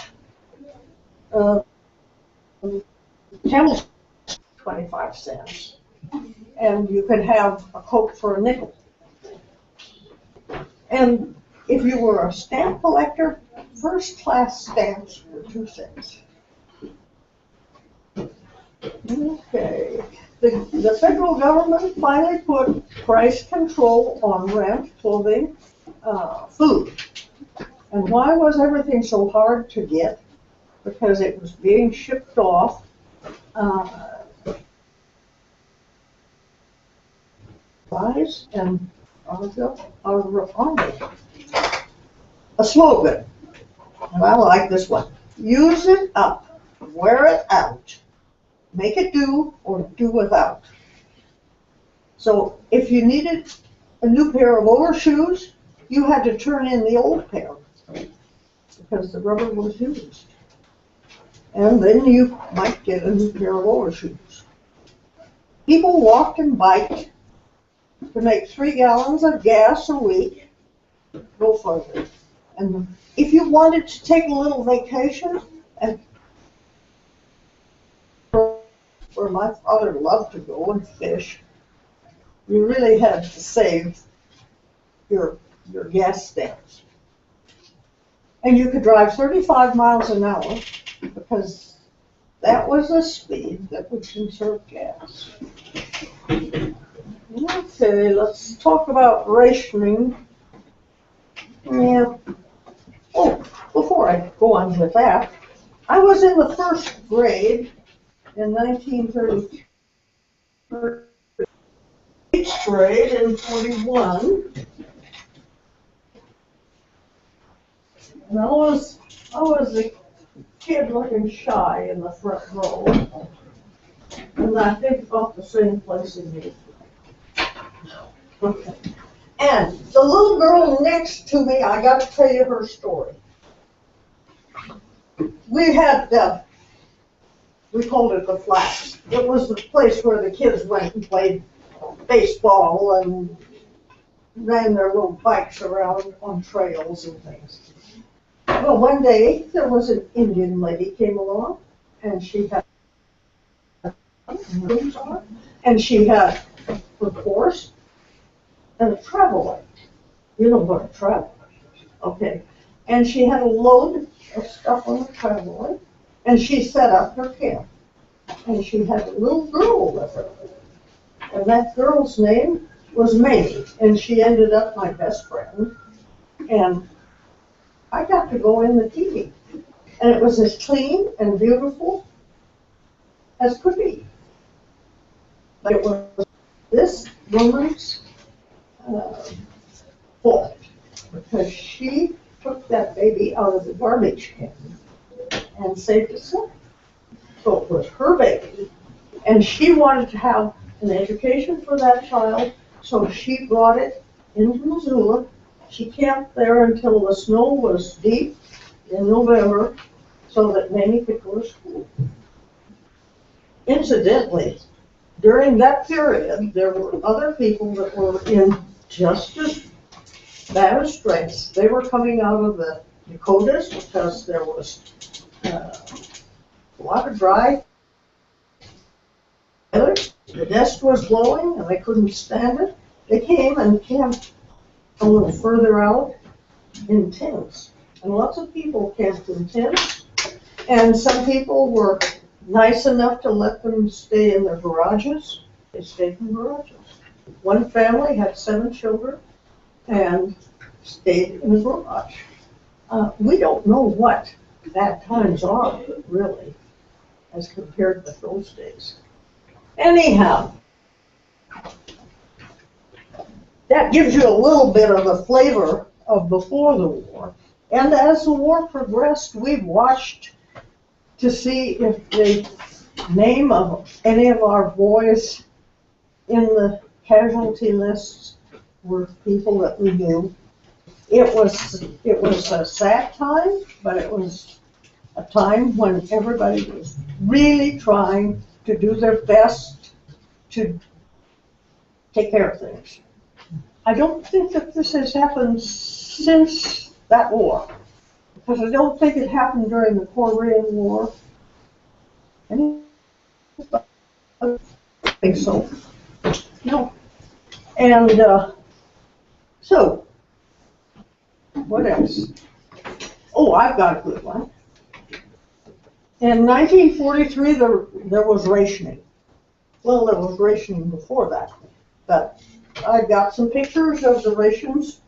Camel's 25 cents, and you could have a Coke for a nickel. And if you were a stamp collector, first class stamps were 2 cents. Okay, the federal government finally put price control on rent, clothing, food. And why was everything so hard to get? Because it was being shipped off and our army. A slogan, and I like this one: use it up, wear it out, make it do or do without. So if you needed a new pair of overshoes, you had to turn in the old pair because the rubber was used. And then you might get a new pair of overshoes. People walked and biked to make 3 gallons of gas a week go further. And if you wanted to take a little vacation, and where my father loved to go and fish, you really had to save your gas stamps. And you could drive 35 miles an hour because that was the speed that would conserve gas. Okay, let's talk about rationing. Yeah. Oh, before I go on with that, I was in the first grade in 1932. Eighth grade in 41. And I was a kid looking shy in the front row. And I think about the same place in me. Okay. And the little girl next to me, I got to tell you her story. We had, we called it the flats. It was the place where the kids went and played baseball and ran their little bikes around on trails and things. Well, one day there was an Indian lady came along, and she had her horse and a travel light. You know what a travel light is. Okay. And she had a load of stuff on the travel light, and she set up her camp. And she had a little girl with her. And that girl's name was Mamie, and she ended up my best friend. And I got to go in the TV. And it was as clean and beautiful as could be. But it was this woman's fault, because she took that baby out of the garbage can and saved it so. So it was her baby, and she wanted to have an education for that child, so she brought it into Missoula. She camped there until the snow was deep in November, so that Mamie could go to school. Incidentally, during that period, there were other people that were in just as bad a straits. They were coming out of the Dakotas because there was a lot of dry weather. The dust was blowing and they couldn't stand it. They came and camped a little further out in tents. And lots of people camped in tents. And some people were nice enough to let them stay in their garages. They stayed in garages. One family had 7 children and stayed in a garage. We don't know what bad times are, really, as compared with those days. Anyhow, that gives you a little bit of a flavor of before the war. And as the war progressed, we've watched to see if the name of any of our boys in the casualty lists were people that we knew. It was a sad time, but it was a time when everybody was really trying to do their best to take care of things. I don't think that this has happened since that war, because I don't think it happened during the Korean War. I don't think so. No. And so, what else? Oh, I've got a good one. In 1943, there was rationing. Well, there was rationing before that, but I got some pictures of the rations,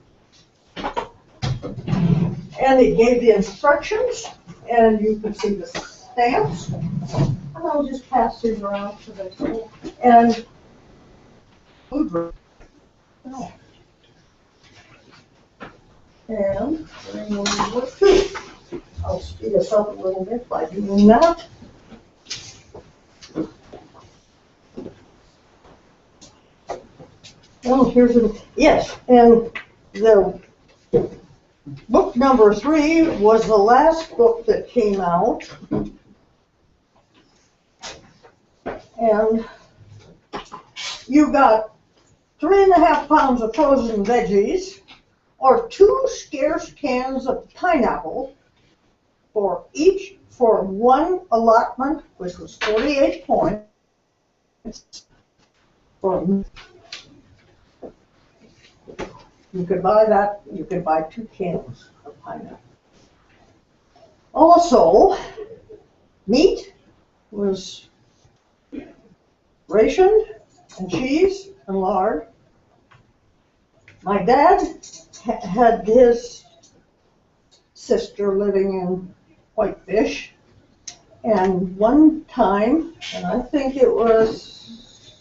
and it gave the instructions, and you can see the stamps. And I'll just pass these around so they go. And food. Oh. And bring over too. I'll speed us up a little bit by doing that. Well, here's a, yes, and the book number 3 was the last book that came out. And you got 3.5 pounds of frozen veggies, or 2 scarce cans of pineapple for one allotment, which was 48 points. You could buy that, you could buy 2 cans of pineapple. Also, meat was rationed, and cheese and lard. My dad had his sister living in Whitefish, and one time, and I think it was,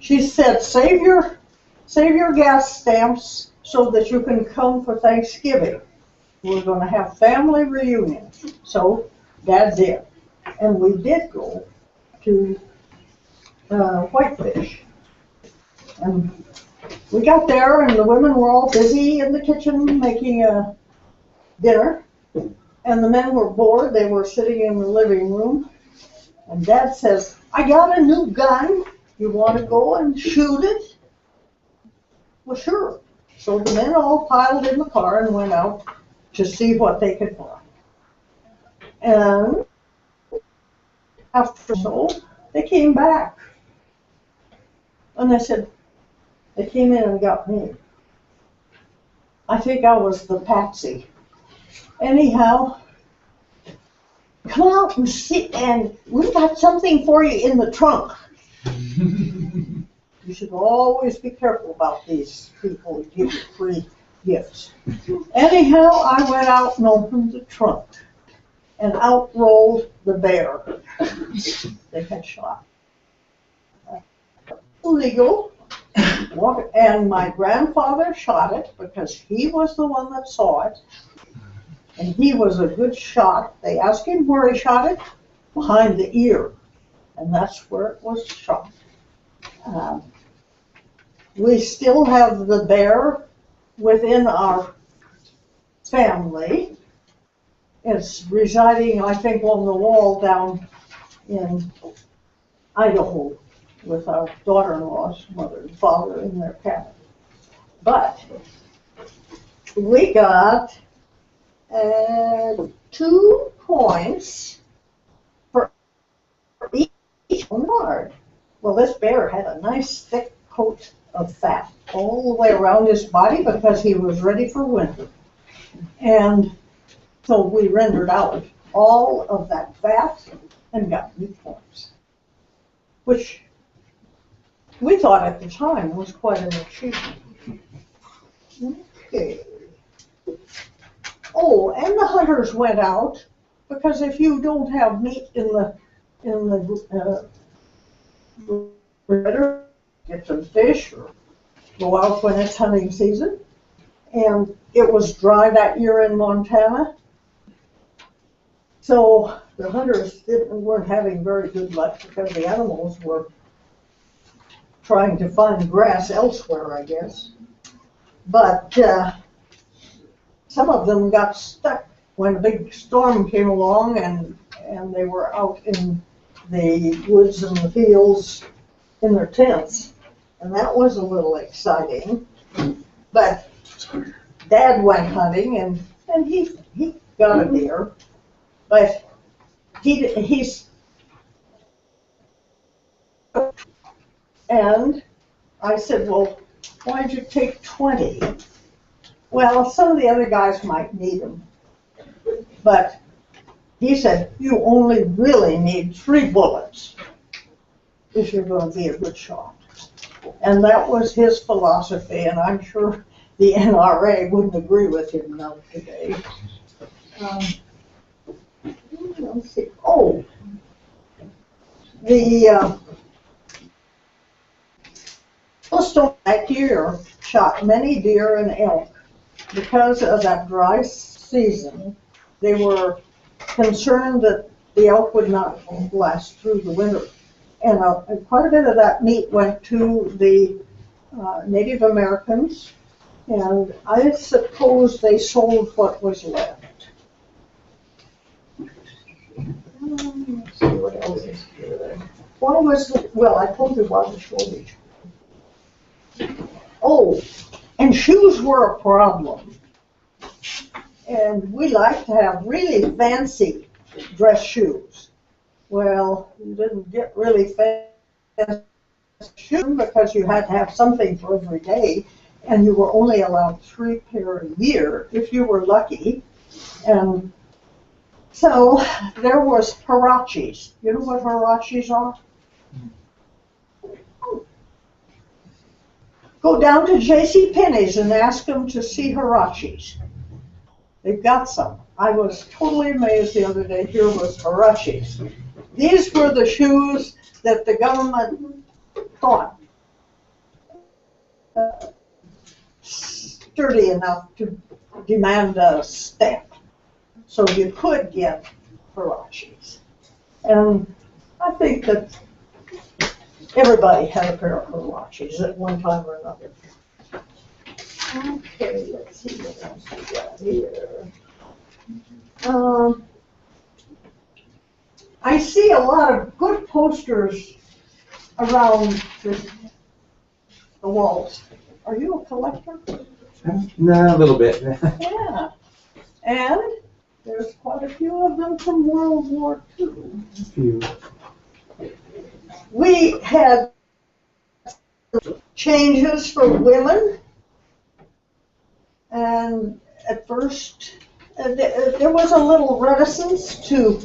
she said, save your gas stamps so that you can come for Thanksgiving. We're going to have family reunion. So Dad did, and we did go to Whitefish. And we got there, and the women were all busy in the kitchen making a dinner, and the men were bored. They were sitting in the living room, and Dad says, I got a new gun. You want to go and shoot it? Well, sure. So the men all piled in the car and went out to see what they could find. And after so, they came back. And they said, they came in and got me. I think I was the patsy. Anyhow, come out and sit, and we've got something for you in the trunk. You should always be careful about these people who give you free gifts. Anyhow, I went out and opened the trunk, and out rolled the bear they had shot. Illegal. And my grandfather shot it because he was the one that saw it, and he was a good shot. They asked him where he shot it, behind the ear, and that's where it was shot. We still have the bear within our family, is residing, I think, on the wall down in Idaho with our daughter-in-law's mother and father in their cabin. But we got 2 points for each yard. Well, this bear had a nice thick coat of fat all the way around his body because he was ready for winter. And so we rendered out all of that fat and got meat points, which we thought at the time was quite an achievement. Okay. Oh, and the hunters went out, because if you don't have meat in the refrigerator, get some fish or go out when it's hunting season. And it was dry that year in Montana. So the hunters weren't having very good luck because the animals were trying to find grass elsewhere, I guess. But some of them got stuck when a big storm came along, and they were out in the woods and the fields in their tents. And that was a little exciting. But Dad went hunting, and he got a deer. But he's, and I said, well, why'd you take 20? Well, some of the other guys might need them. But he said, you only really need 3 bullets if you're going to be a good shot. And that was his philosophy, and I'm sure the NRA wouldn't agree with him now today. Let's see. Oh, the Yellowstone that year shot many deer and elk. Because of that dry season, they were concerned that the elk would not last through the winter. And quite a bit of that meat went to the Native Americans, and I suppose they sold what was left. Let's see what else is here. Why was the, well, I told you about the shortage. Oh, and shoes were a problem. And we like to have really fancy dress shoes. Well, you didn't get really fancy shoes because you had to have something for every day, and you were only allowed 3 pair a year if you were lucky. And so there was huaraches. You know what huaraches are? Go down to J.C. Penney's and ask them to see huaraches. They've got some. I was totally amazed the other day. Here was huaraches. These were the shoes that the government thought sturdy enough to demand a stamp. So you could get huaraches. And I think that everybody had a pair of huaraches at one time or another. Okay, let's see what else we got here. I see a lot of good posters around the walls. Are you a collector? No, a little bit. Yeah. And there's quite a few of them from World War II. A few. We had changes for women, and at first there was a little reticence to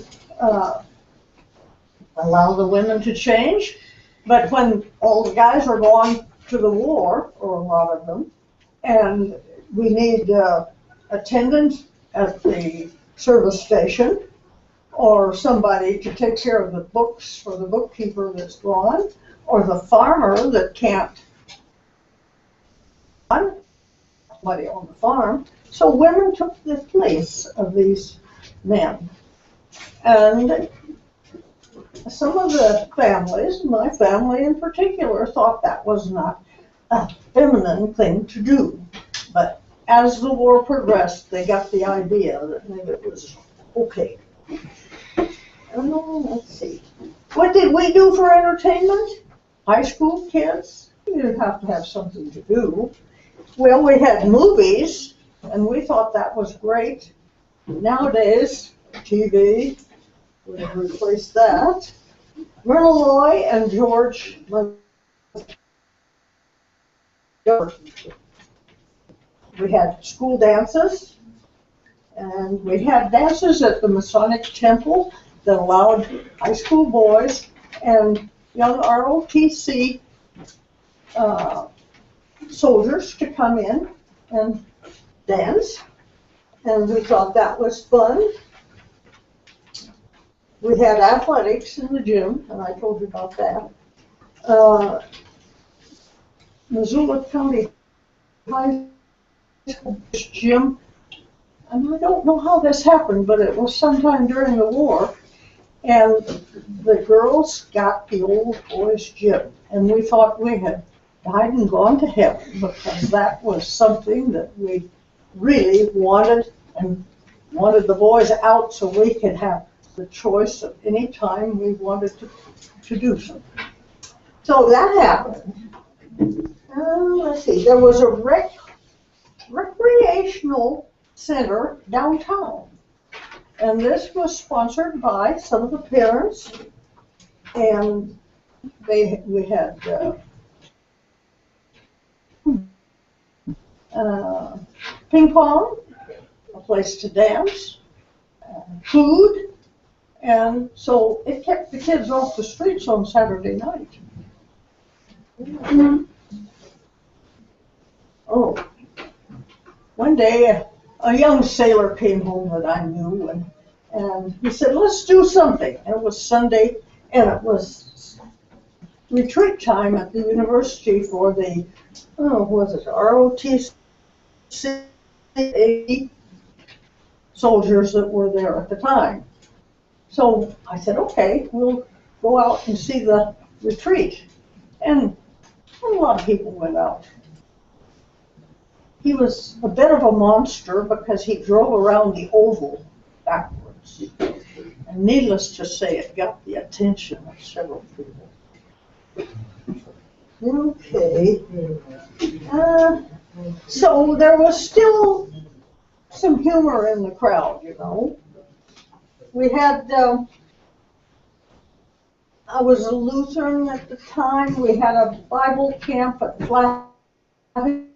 allow the women to change, but when all the guys are gone to the war, or a lot of them, and we need attendants at the service station, or somebody to take care of the books for the bookkeeper that's gone, or the farmer that can't find somebody on the farm. So women took the place of these men. And some of the families, my family in particular, thought that was not a feminine thing to do. But as the war progressed, they got the idea that maybe it was Okay. Let's see. What did we do for entertainment? High school kids? You didn't have to have something to do. Well, we had movies, and we thought that was great. Nowadays, TV would have replaced that. Myrtle Roy and George. We had school dances, and we had dances at the Masonic Temple that allowed high school boys and young ROTC soldiers to come in and dance, and we thought that was fun. We had athletics in the gym, and I told you about that. Missoula County High School gym, and I don't know how this happened, but it was sometime during the war, and the girls got the old boys' gym, and we thought we had died and gone to heaven, because that was something that we really wanted, and wanted the boys out so we could have the choice of any time we wanted to do something. So that happened. Let's see, there was a recreational center downtown, and this was sponsored by some of the parents, and we had ping pong, a place to dance, food, and so it kept the kids off the streets on Saturday night. Oh, one day a young sailor came home that I knew, and he said, let's do something. And it was Sunday, and it was retreat time at the university for the, was it ROTC soldiers that were there at the time. So I said, okay, we'll go out and see the retreat. And a lot of people went out. He was a bit of a monster because he drove around the oval backwards. And needless to say, it got the attention of several people. Okay. So there was still some humor in the crowd, you know. We had, I was a Lutheran at the time. We had a Bible camp at Flat. And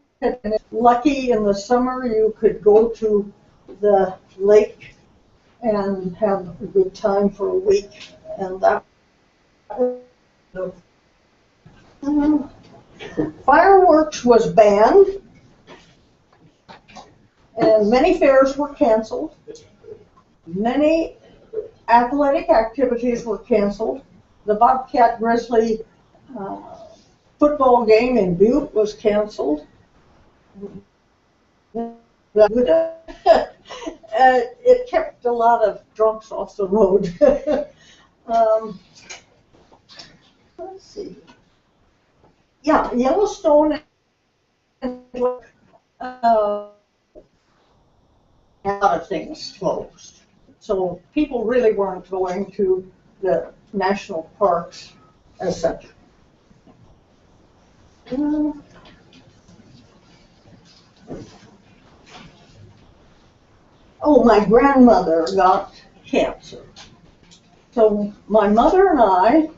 lucky in the summer you could go to the lake and have a good time for a week, and that fireworks was banned, and many fairs were canceled. Many athletic activities were canceled. The Bobcat Grizzly football game in Butte was canceled. It kept a lot of drunks off the road. Let's see. Yeah, Yellowstone and a lot of things closed. So people really weren't going to the national parks as such. Oh, my grandmother got cancer. So my mother and I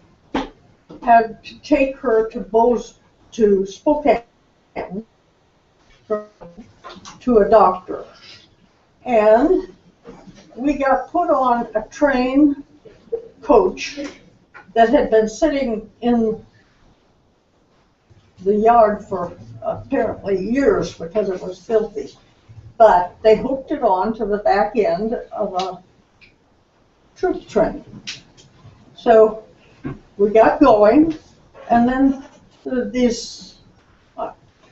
had to take her to Spokane to a doctor. And we got put on a train coach that had been sitting in the yard for apparently years because it was filthy. But they hooked it on to the back end of a troop train. So we got going, and then these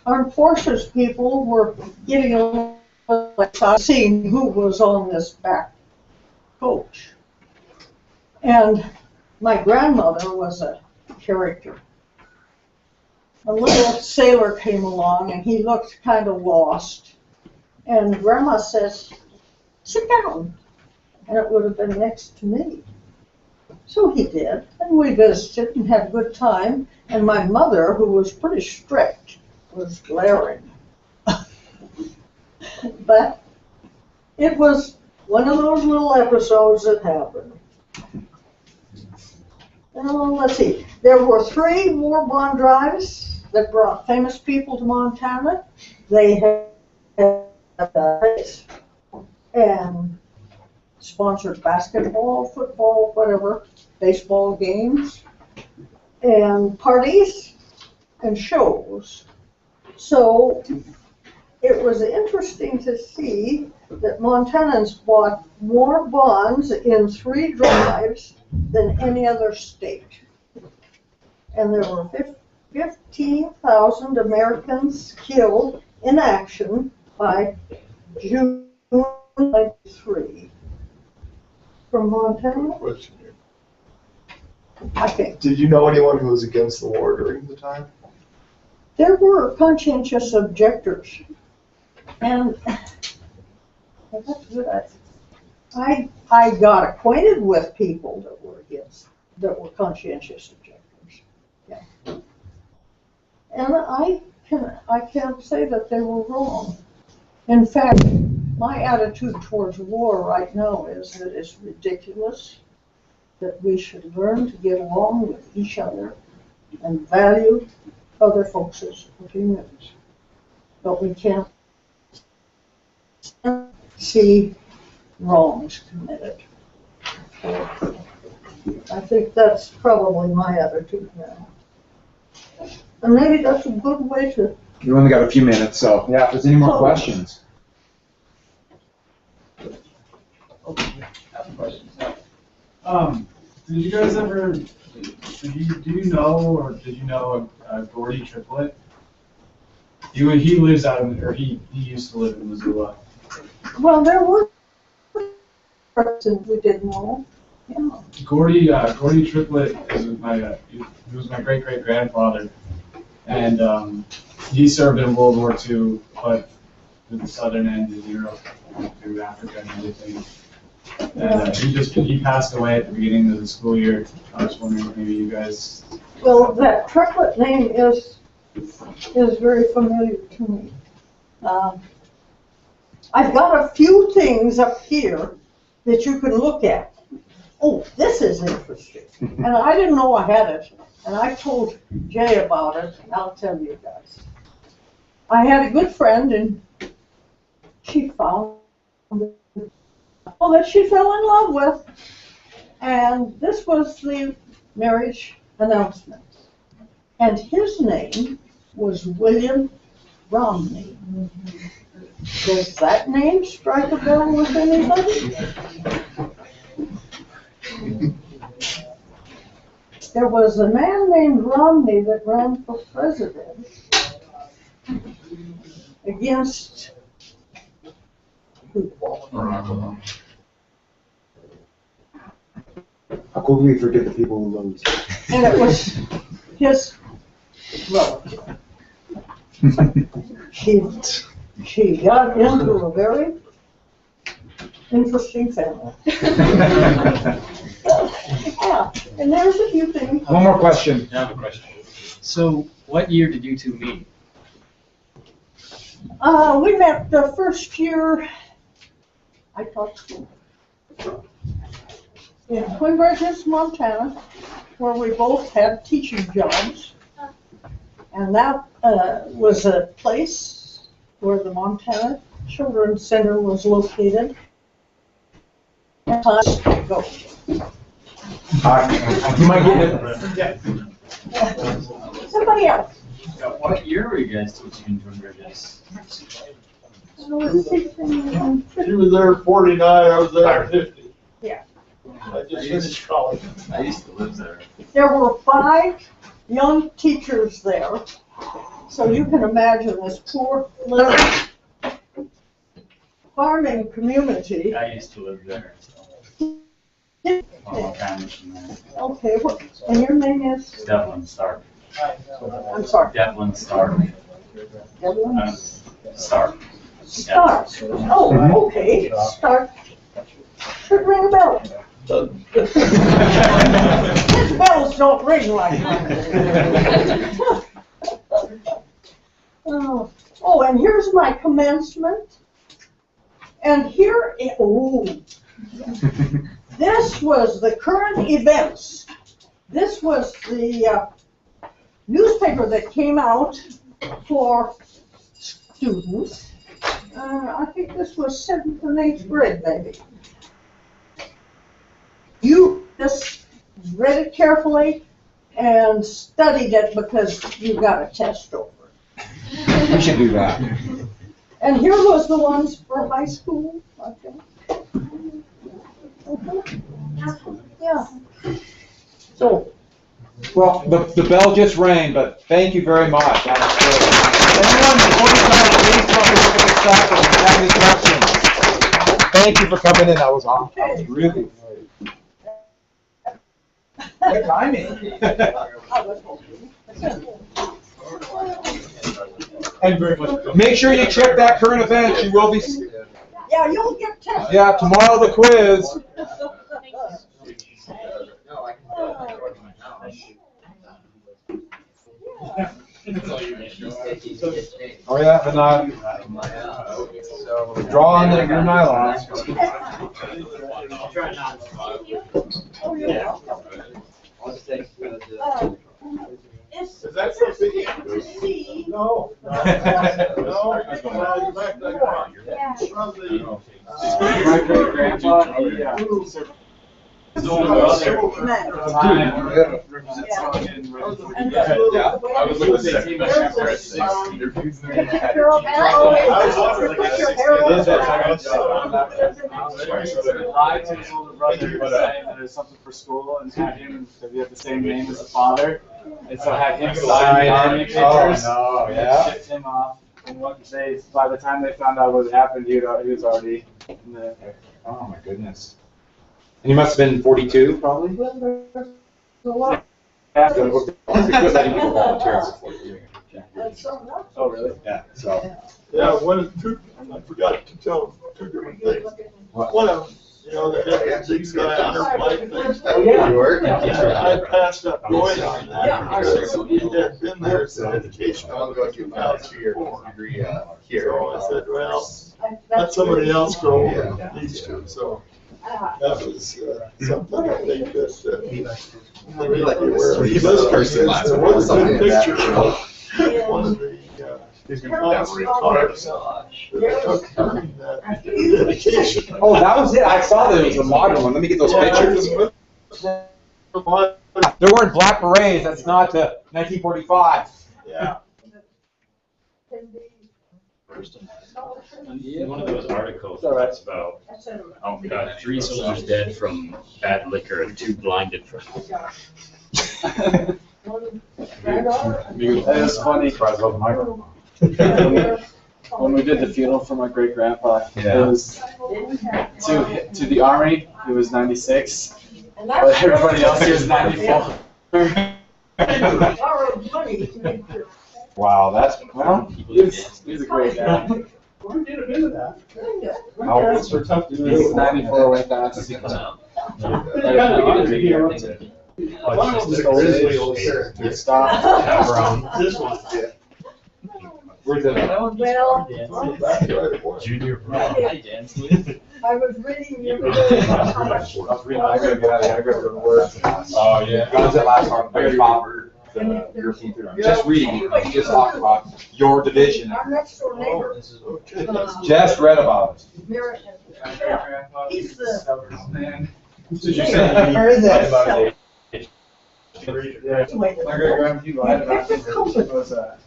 armed forces people were getting a little seeing who was on this back coach. And my grandmother was a character. A little sailor came along, and he looked kind of lost. And Grandma says, sit down. and it would have been next to me. So he did, and we visited and had a good time, and my mother, who was pretty strict, was glaring. But it was one of those little episodes that happened. Let's see, there were 3 war bond drives that brought famous people to Montana. They had and sponsored basketball, football, whatever, baseball games, and parties and shows. So it was interesting to see that Montanans bought more bonds in 3 drives than any other state. And there were 15,000 Americans killed in action by June 93. From Montana, Question here. I think. Did you know anyone who was against the war during the time? There were conscientious objectors. And that's good. I got acquainted with people that were conscientious objectors. Yeah. And I can't say that they were wrong. In fact, my attitude towards war right now is that it's ridiculous, that we should learn to get along with each other and value other folks' opinions. But we can't see wrongs committed. So I think that's probably my attitude now. And maybe that's a good way to. You only got a few minutes, so yeah, if there's any more So- questions. Did you guys ever, do you know Gordy Triplet? He lives out in, or he used to live in Missoula. Well, there were persons we didn't know. Yeah. Gordy Triplet he was my great-great-grandfather, and he served in World War II, but to the southern end of Europe, through Africa and everything. And he passed away at the beginning of the school year. I was wondering if maybe you guys. Well, that Triplet name is very familiar to me. I've got a few things up here that you can look at. Oh, this is interesting. And I didn't know I had it. And I told Jay about it, and I'll tell you guys. I had a good friend, and she found that she fell in love with. And this was the marriage announcement. And his name was William Romney. Does that name strike a bell with anybody? There was a man named Romney that ran for president against How could we forget the people who lose? and it was his relative. She got into a very interesting family. Yeah, and there's a few things. One more question. I have a question. So, what year did you two meet? We met the first year I taught school in Twin Bridges, Montana, where we both had teaching jobs. And that was a place where the Montana Children's Center was located. Time to go. You might get it. Somebody else. What year were you guys teaching in Twin Bridges? I was teaching, She was there 49, I was there 50. Yeah. I just finished college. I used to live there. There were 5 young teachers there, so you can imagine this poor little farming community. I used to live there. Okay, and your name is? Devlin Stark. I'm sorry. Devlin Stark. Evelyn? Stark. Stark. Oh, okay, Stark. Should ring a bell. Doesn't. His bells don't ring like mine. Oh, and here's my commencement. And this was the current events. This was the newspaper that came out for students. I think this was 7th and 8th grade, maybe. You just read it carefully and studied it because you got a test over it. We should do that. And here was the ones for high school, I think. Yeah. So. Well, the bell just rang, but thank you very much. That was great. Anyone, before we start, please come and look at the stuff and have any questions. Thank you for coming in. That was awesome. That was really good timing. And very much. Make sure you check that current event. You will be. Yeah, you'll get tested. Yeah, tomorrow the quiz. Oh yeah, the nylon. Draw on your nylon. Oh, yeah. Is that something? No. No. My great grandpa, his older brother at the time represents Tongan in I was with the second chapter at 6. lied to his older brother saying that there's something for school and had him, because he had the same name as the father, and so had him sign the army papers. Oh, no, yeah. And shipped him off. And by the time they found out what happened, he was already in the. Oh my goodness. And you must have been 42, probably? Yeah. Because I didn't volunteer at 42. Oh, really? Yeah, so. Yeah, I forgot to tell 2 different things. One of them, they had that big sky honor flight thing. Oh, yeah. I passed up going on that because he had been there since education on 2004. So I said, well, let somebody else go over these two. So that was something I think that really like aware of. There was a good picture of one of the dedication. Oh, that was it. I saw that it was a modern one. Let me get those pictures. They're wearing black berets. That's not 1945. Yeah. One of those articles that's about, oh God, 3 soldiers dead from bad liquor and 2 blinded from. It was funny. When we did the funeral for my great grandpa, it was to the army. It was 96, but everybody else here is 94. Wow, that's He's a great guy. We did a bit of that. Parents were tough to do. 94 went down to 6. Stop. This one, yeah. Where's it? Junior I was reading the other day about how much. I gotta get out of here. I gotta go to work. Oh, yeah. I was at last time. Just reading. We just talked about your division. Our next door neighbor. Just read about it. He's the. Man. Did you say? Or is it? My great grandpa, he lied about it.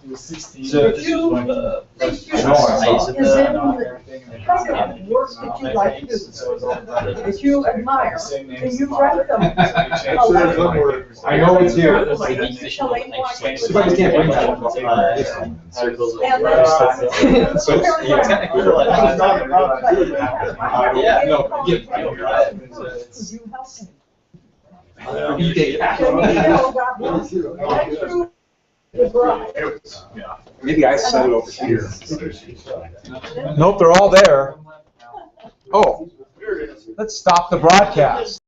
He was 16. Is there any kind of work that you like to do, that you admire, and you write them? I know it's here. Telling why. Too bad we can't bring that one. Maybe I set it over here. Nope, they're all there. Oh. Let's stop the broadcast.